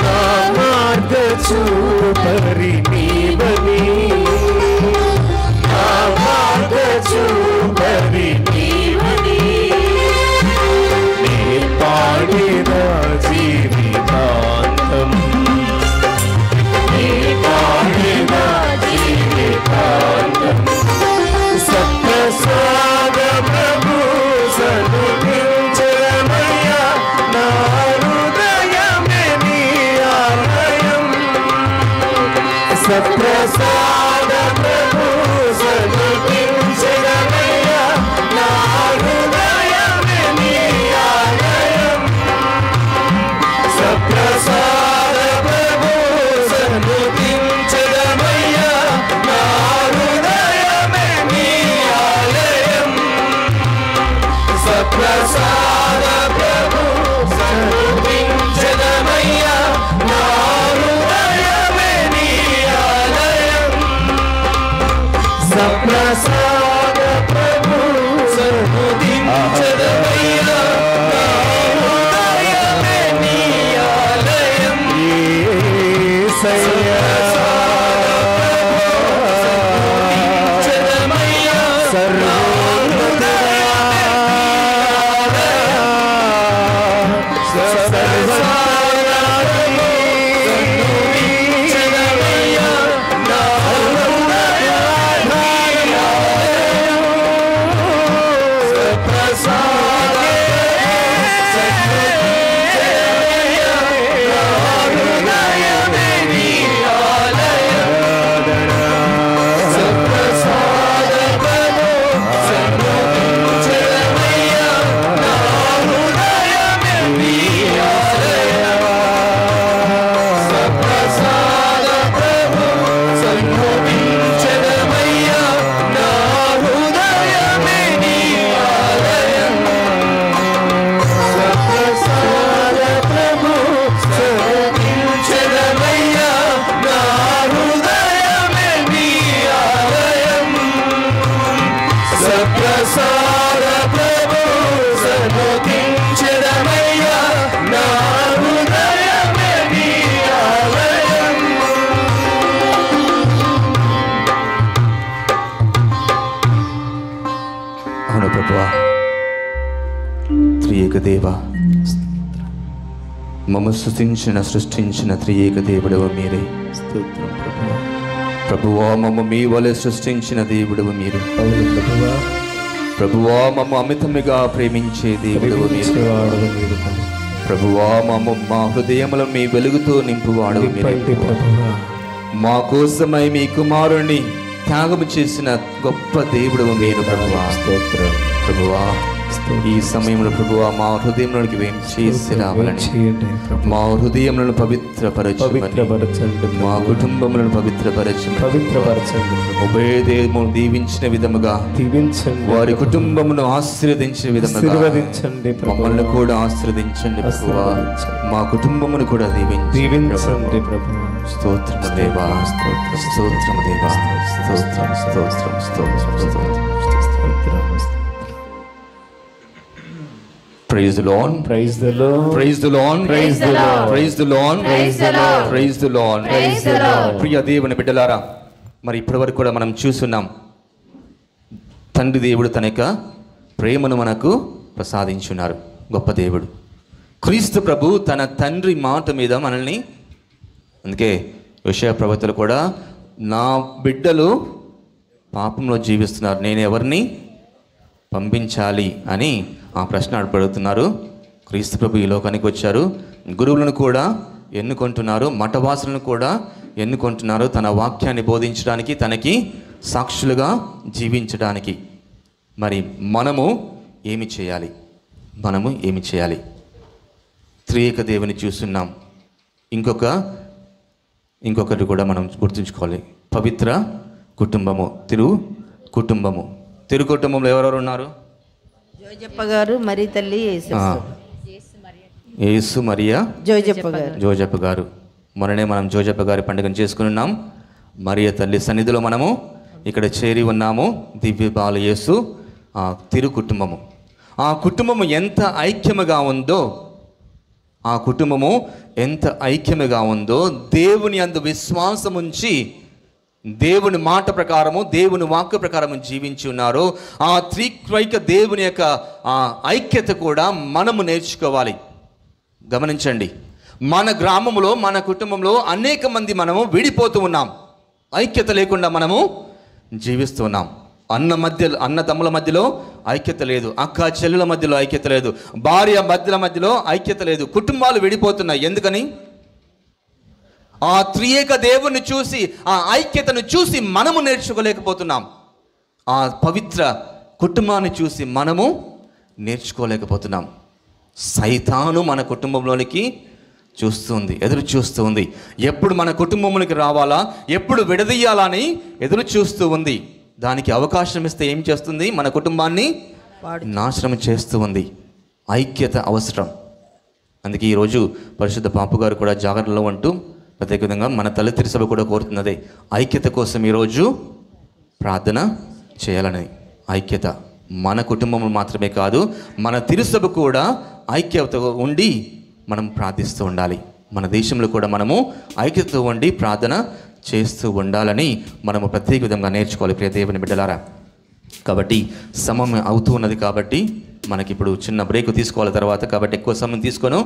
నా మార్గ చూపరి నీవని, నా మార్గ చూపరి నీవని, నీ పాడిన జీవితాంతం, నీ పాడిన జీవితాంతం. సత్ప్రసాద ప్రభు సన్నిధించమయ్యా, నా హృదయమే నీ ఆలయం. సత్ప్రసాద ప్రభు సన్నిధించమయ్యా, నా హృదయమే నీ ఆలయం. సత్ప్రసాద ప్రభు సన్నిధించమయ్యా, నా హృదయమే నీ ఆలయం. సత్ప్రసాద ప్రభు సన్నిధించమయ్యా, నా హృదయమే నీ ఆలయం. సత్ప్రసాద ప్రభు సన్నిధించమయ్యా, నా హృదయమే నీ ఆలయం. యేసయ్యా త్రియేక దేవా, మమ్మ సృష్టించిన త్రియేక దేవుడవ మీరే. స్తోత్రం ప్రభువా. ప్రభువా మమ్మ మీ వలె సృష్టించిన దేవుడవ మీరు. అవును ప్రభువా. ప్రభువా మమ్మ అమితముగా ప్రేమించే దేవుడవ మీరు. ప్రేమించేవాడవు మీరు. ప్రభువా మమ్మ మా హృదయములో మీ వెలుగుతో నింపువాడవు మీరే. ప్రభువా మా కోసమై మీ కుమారుణ్ణి త్యాగము చేసిన గొప్ప దేవుడవు మీరు ప్రభువా. స్తోత్రం ప్రభువా ఈ సమయంలో ప్రభువా మా హృదయంలోకి వేం చేసి రావాలని, మా హృదయములను పవిత్రపరచండి, మా కుటుంబములను పవిత్రపరచండి. ఉభయదేవును దీవించిన విధముగా దీవించండి, వారి కుటుంబమును ఆశీర్వదించిన విధముగా మమ్మల్ని కూడా ఆశీర్వదించండి ప్రభువా. మా కుటుంబమును కూడా దీవించండి ప్రభువా. స్తోత్రము దేవా, స్తోత్రము దేవా, స్తోత్రం స్తోత్రం స్తోత్రం స్తోత్రం. Praise the Lord. Praise the Lord. Praise the Lord. Praise the Lord. Praise the Lord. Praise the Lord. Praise the Lord. Praise the Lord. ప్రియ దేవుని బిడ్డలారా, మరి ఇప్పటివరకు కూడా మనం చూస్తున్నాం తండ్రి దేవుడు తన యొక్క ప్రేమను మనకు ప్రసాదించున్నారు. గొప్ప దేవుడు. క్రీస్తు ప్రభు తన తండ్రి మాట మీద మనల్ని, అందుకే యెషయా ప్రవక్తలు కూడా నా బిడ్డలు పాపంలో జీవిస్తున్నారు, నేను ఎవరిని పంపించాలి అని ఆ ప్రశ్న అడుగుతున్నారు. క్రీస్తు ప్రభు ఈ లోకానికి వచ్చారు, గురువులను కూడా ఎన్నుకుంటున్నారు, మఠవాసులను కూడా ఎన్నుకుంటున్నారు, తన వాక్యాన్ని బోధించడానికి, తనకి సాక్షులుగా జీవించడానికి. మరి మనము ఏమి చేయాలి? మనము ఏమి చేయాలి? త్రియేక దేవుని చూస్తున్నాం. ఇంకొకటి కూడా మనం గుర్తుంచుకోవాలి, పవిత్ర కుటుంబము, తిరు కుటుంబంలో ఎవరెవరు ఉన్నారు? జోజప్ప గారు, మరి తల్లి యేసు మరియా జోజప్ప గారు. మొన్ననే మనం జోజప్ప గారి పండుగను చేసుకున్నాం. మరియ తల్లి సన్నిధిలో మనము ఇక్కడ చేరి ఉన్నాము. దివ్య బాల యేసు తిరు కుటుంబము. ఆ కుటుంబము ఎంత ఐక్యముగా ఉందో, దేవుని యందు విశ్వాసం ఉంచి దేవుని మాట ప్రకారము, దేవుని వాక్య ప్రకారము జీవించి ఉన్నారు. ఆ త్రిత్రైక దేవుని యొక్క ఆ ఐక్యత కూడా మనము నేర్చుకోవాలి. గమనించండి, మన గ్రామంలో, మన కుటుంబంలో అనేక మంది మనము విడిపోతూ ఉన్నాం, ఐక్యత లేకుండా మనము జీవిస్తూ ఉన్నాం. అన్న తమ్ముల మధ్యలో ఐక్యత లేదు, అక్క చెల్లెల మధ్యలో ఐక్యత లేదు, భార్య భర్తల మధ్యలో ఐక్యత లేదు, కుటుంబాలు విడిపోతున్నాయి. ఎందుకని? ఆ త్రియేక దేవుణ్ణి చూసి, ఆ ఐక్యతను చూసి మనము నేర్చుకోలేకపోతున్నాం. ఆ పవిత్ర కుటుంబాన్ని చూసి మనము నేర్చుకోలేకపోతున్నాం. సైతాను మన కుటుంబంలోనికి ఎదురు చూస్తూ ఉంది. ఎప్పుడు మన కుటుంబంలోకి రావాలా, ఎప్పుడు విడదీయాలని ఎదురు చూస్తూ ఉంది. దానికి అవకాశం ఇస్తే ఏం చేస్తుంది? మన కుటుంబాన్ని నాశనం చేస్తూ ఉంది. ఐక్యత అవసరం. అందుకే ఈరోజు పరిశుద్ధ పాపు గారు కూడా జాగ్రత్తలో ఉంటూ ప్రత్యేక విధంగా మన తల్లి తిరుసభ కూడా కోరుతున్నదే ఐక్యత కోసం ఈరోజు ప్రార్థన చేయాలని. ఐక్యత మన కుటుంబం మాత్రమే కాదు, మన తిరుసభ కూడా ఐక్యత ఉండి మనం ప్రార్థిస్తూ ఉండాలి. మన దేశంలో కూడా మనము ఐక్యతతో ఉండి ప్రార్థన చేస్తూ ఉండాలని మనము ప్రత్యేక విధంగా నేర్చుకోవాలి ప్రియ దేవుని బిడ్డలారా. కాబట్టి సమయం అవుతూ ఉన్నది కాబట్టి మనకి ఇప్పుడు చిన్న బ్రేక్ తీసుకోవాలి తర్వాత. కాబట్టి ఎక్కువ సమయం తీసుకొని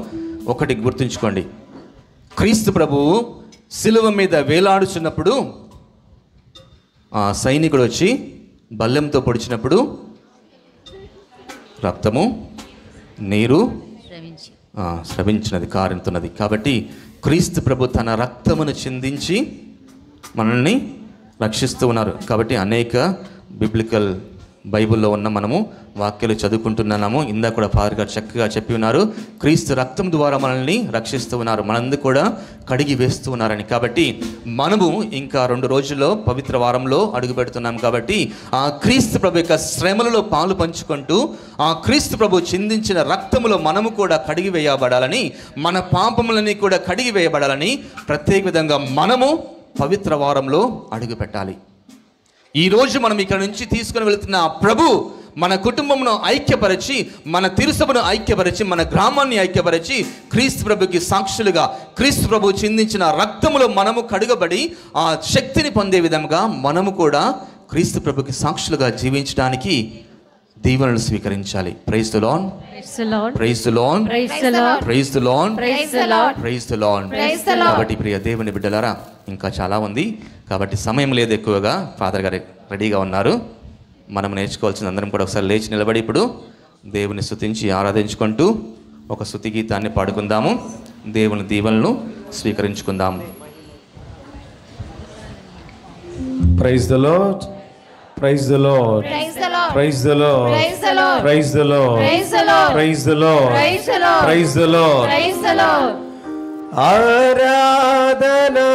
ఒకటి గుర్తుంచుకోండి, క్రీస్తు ప్రభువు శిలువ మీద వేలాడుచున్నప్పుడు ఆ సైనికుడు వచ్చి బల్లెంతో పొడిచినప్పుడు రక్తము నీరు స్రవించినది, కారుతున్నది. కాబట్టి క్రీస్తు ప్రభు తన రక్తమును చిందించి మనల్ని రక్షిస్తూ ఉన్నారు. కాబట్టి అనేక బిబ్లికల్ బైబిల్లో ఉన్న మనము వాక్యాలు చదువుకుంటున్నాము. ఇందాక కూడా ఫాదర్ గారు చక్కగా చెప్పి ఉన్నారు, క్రీస్తు రక్తం ద్వారా మనల్ని రక్షిస్తూ ఉన్నారు, మనందరూ కూడా కడిగి వేస్తూ ఉన్నారని. కాబట్టి మనము ఇంకా 2 రోజుల్లో పవిత్ర వారంలో అడుగు పెడుతున్నాం. కాబట్టి ఆ క్రీస్తు ప్రభు యొక్క శ్రమలలో పాలు పంచుకుంటూ ఆ క్రీస్తు ప్రభు చిందించిన రక్తములో మనము కూడా కడిగి వేయబడాలని, మన పాపములని కూడా కడిగి వేయబడాలని ప్రత్యేక విధంగా మనము పవిత్ర వారంలో అడుగు పెట్టాలి. ఈరోజు మనం ఇక్కడ నుంచి తీసుకుని వెళుతున్న ప్రభు మన కుటుంబంను ఐక్యపరిచి, మన తిరుసభను ఐక్యపరిచి, మన గ్రామాన్ని ఐక్యపరిచి క్రీస్తు ప్రభుకి సాక్షులుగా, క్రీస్తు ప్రభు చిందించిన రక్తములో మనము కడుగబడి ఆ శక్తిని పొందే విధంగా మనము కూడా క్రీస్తు ప్రభుకి సాక్షులుగా జీవించడానికి దీవెనలు స్వీకరించాలి. Praise the lord, praise the lord, praise the lord, praise the lord. కాబట్టి ప్రియ దేవుని బిడ్డలారా, ఇంకా చాలా ఉంది కాబట్టి సమయం లేదు ఎక్కువగా. ఫాదర్ గారు రెడీగా ఉన్నారు. మనం నేర్చుకోవాల్సిన అందరం కూడా ఒకసారి లేచి నిలబడి ఇప్పుడు దేవుని స్తుతించి ఆరాధించుకుంటూ ఒక స్తుతి గీతాన్ని పాడుకుందాము. దేవుని దీవెనలను స్వీకరించుకుందాము. Praise the lord, praise the lord, praise the lord, praise the lord, praise the lord, praise the lord, praise the lord. ఆరాధనా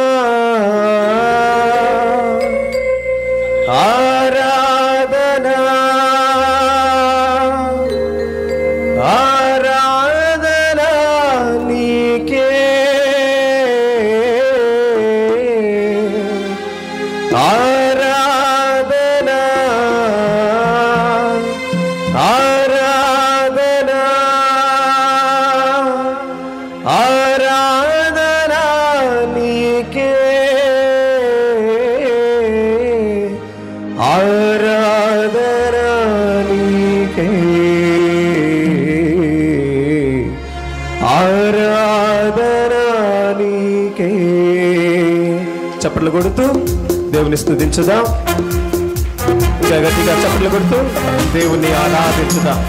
ఆరాధనా ఆరాధనా నీకే, ఆరాధనా ఆరాధనా ఆరాధనా నీకే, చప్పట్లు కొడుతూ దేవుని స్తుతించుదాం. ఇంకా గట్టిగా చప్పట్లు కొడుతూ దేవుని ఆరాధించుదాం.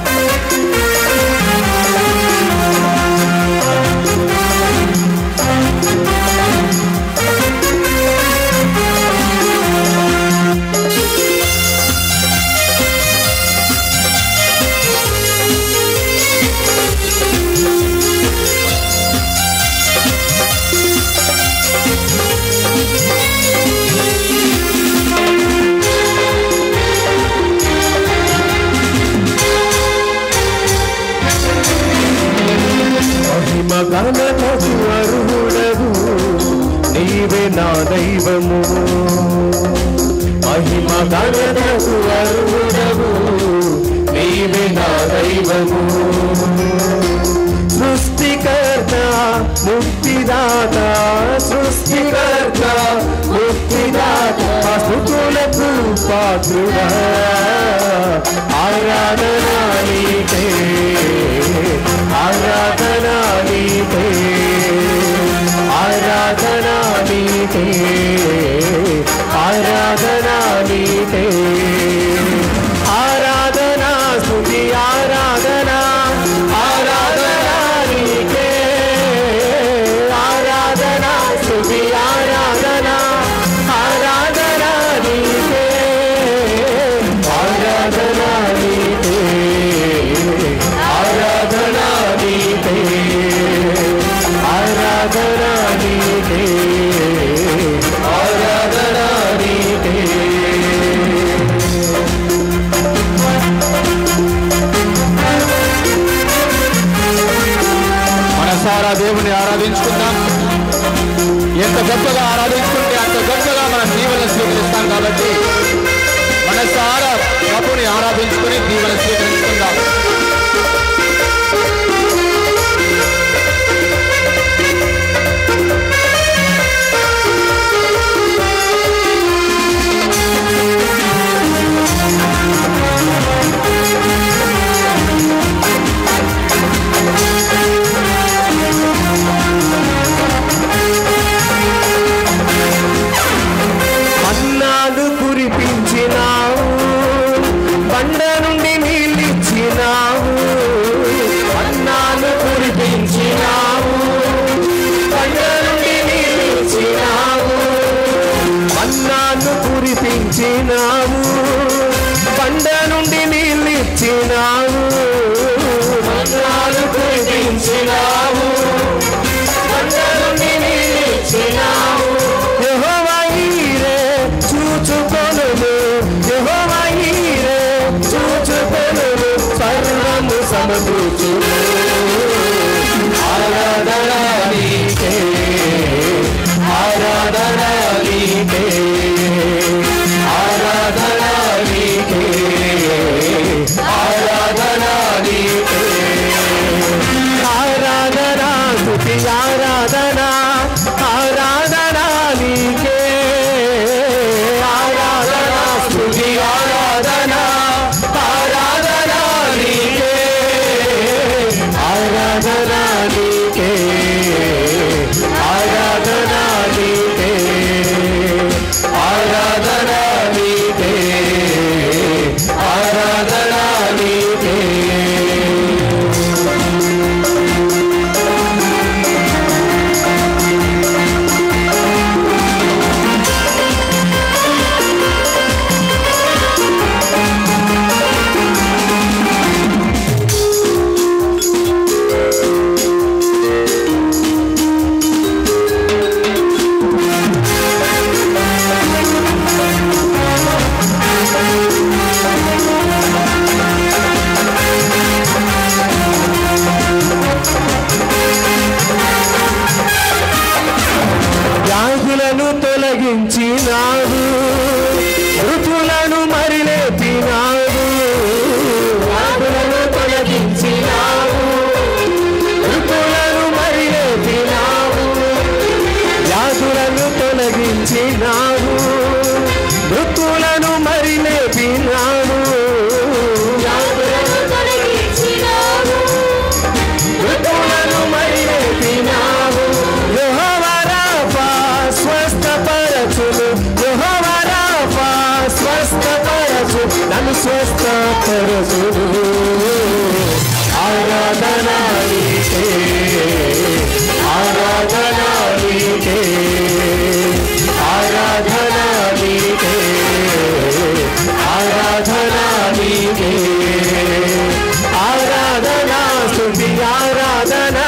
ఘనతకు అర్హుడవు నీవే నా దైవము. మహిమ ఘనతకు అర్హుడవు నీవే నా దైవము. సృష్టికర్త ముక్తిదాత, సృష్టికర్త ముక్తిదాత, స్తుతులకు పాత్రుడా ఆరాధన నీకే, ఆరాధన నీకే, ఆరాధన నీకే, ఆరాధన నీకే, ఆరాధన స్తుతి ఆరాధన, ఆరాధన నీకే, ఆరాధన స్తుతి ఆరాధన, ఆరాధన నీకే, ఆరాధన నీకే, ఆరాధన నీకే, ఆరాధన నీకే, ఆరాధన నీకే. మనసారా దేవుని ఆరాధించుకుందాం. ఎంత గొప్పగా ఆరాధించుకుంటే అంత గొప్పగా మనం దీవెనలు స్వీకరిస్తాం. కాబట్టి మనసారా ప్రభుని ఆరాధించుకుని దీవెనలు స్వీకరించుకుందాం. అన్నాలు కురిపించినావు, బండ నుండి నీళ్ళిచ్చినావు. అన్నాలు కురిపించినావు, బండ నుండి నీళ్ళిచ్చినావు. అన్నాలు కురిపించినావు, బండ నుండి నీళ్ళిచ్చినావు. అన్నాలు కురిపించినావు, బండ నుండి నీళ్ళిచ్చినావు. యెహోవా ఈరే చూచుకొనుము, యెహోవా ఈరే చూచుకొనుము, సర్వము సమకూర్చును. ఆరాధన నీకే, ఆరాధన నీకే, ఆరాధన పరచును ఆరాధన నీకే ఆరాధన నీకే ఆరాధన నీకే ఆరాధన నీకే ఆరాధన స్తుతి ఆరాధన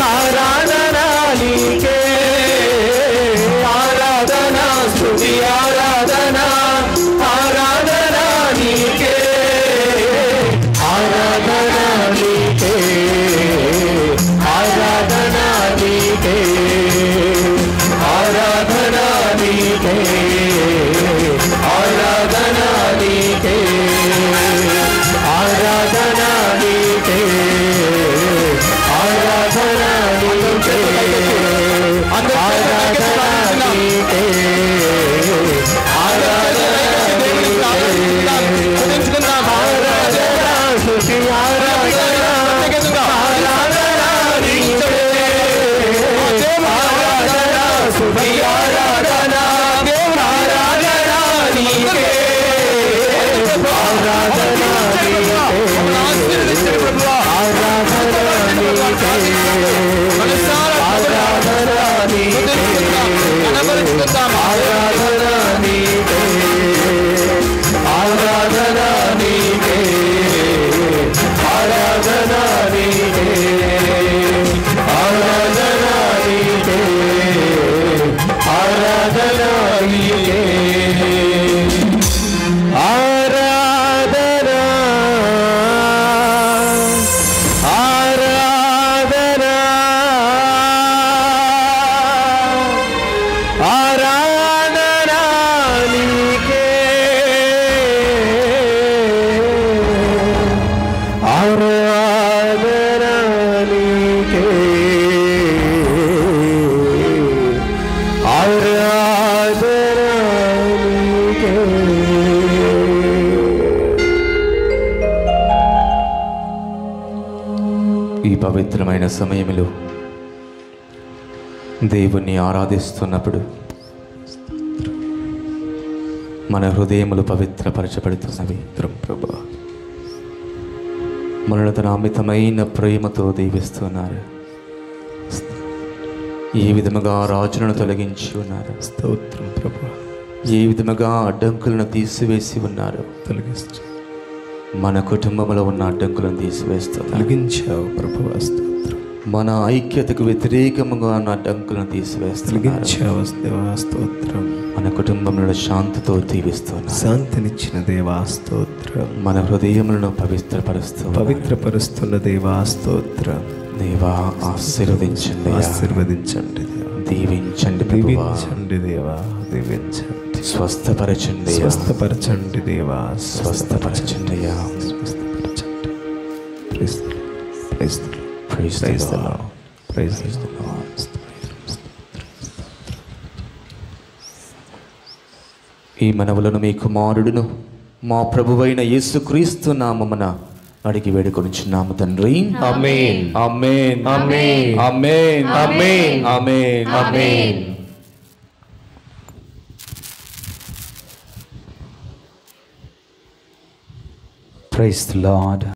ఆరాధన నీకే ఆరాధన స్తుతి ఆరాధన ఆరాధన నీకే ఆరాధన నీకే ఆరాధన నీకే ఆరాధన నీకే ఆరాధన నీకే ఆరాధన నీకే ఆరాధన నీకే ఆరాధన నీకే ఈ పవిత్రమైన సమయంలో దేవుణ్ణి ఆరాధిస్తున్నప్పుడు మన హృదయములు పవిత్రపరచబడుతున్నవి. ప్రభా, మనల్ని తన అమితమైన ప్రేమతో దీవిస్తున్నారు. ఏ విధముగా రాజులను తొలగించి ఉన్నారు. స్తోత్రం ప్రభా. ఏ విధముగా అడ్డంకులను తీసివేసి ఉన్నారు. తొలగించు, మన కుటుంబంలో ఉన్న అడ్డంకులను తీసివేస్తున్నారు. తొలగించావు ప్రభువా. స్తోత్రం. మన ఐక్యతకు వ్యతిరేకముగా ఉన్న అడ్డంకులను తీసివేస్తున్నారు. తొలగించావు దేవా. స్తోత్రం. మన కుటుంబంలో శాంతితో దీవిస్తున్నారు. శాంతినిచ్చిన దేవా. స్తోత్రం. మన హృదయములను పవిత్రపరుస్తున్న దేవా. స్తోత్రం. దేవా, ఆశీర్వదించండి, ఆశీర్వదించండి దేవా. దీవించండి, దీవించండి దేవా. దీవించండి. స్వస్థపరచండి, స్వస్థపరచండి దేవా. స్వస్థపరచండి. స్వస్థపరచండి. Praise the lord. Praise the lord. Praise the lord. Praise the Lord. ఈ మనవులను మీ కుమారుడును మా ప్రభువైన యేసుక్రీస్తు నామమున అడిగి వేడుకొనుచున్నాము తండ్రి. Amen. Amen. Amen. Amen. Amen. Amen. Amen. Praise the lord.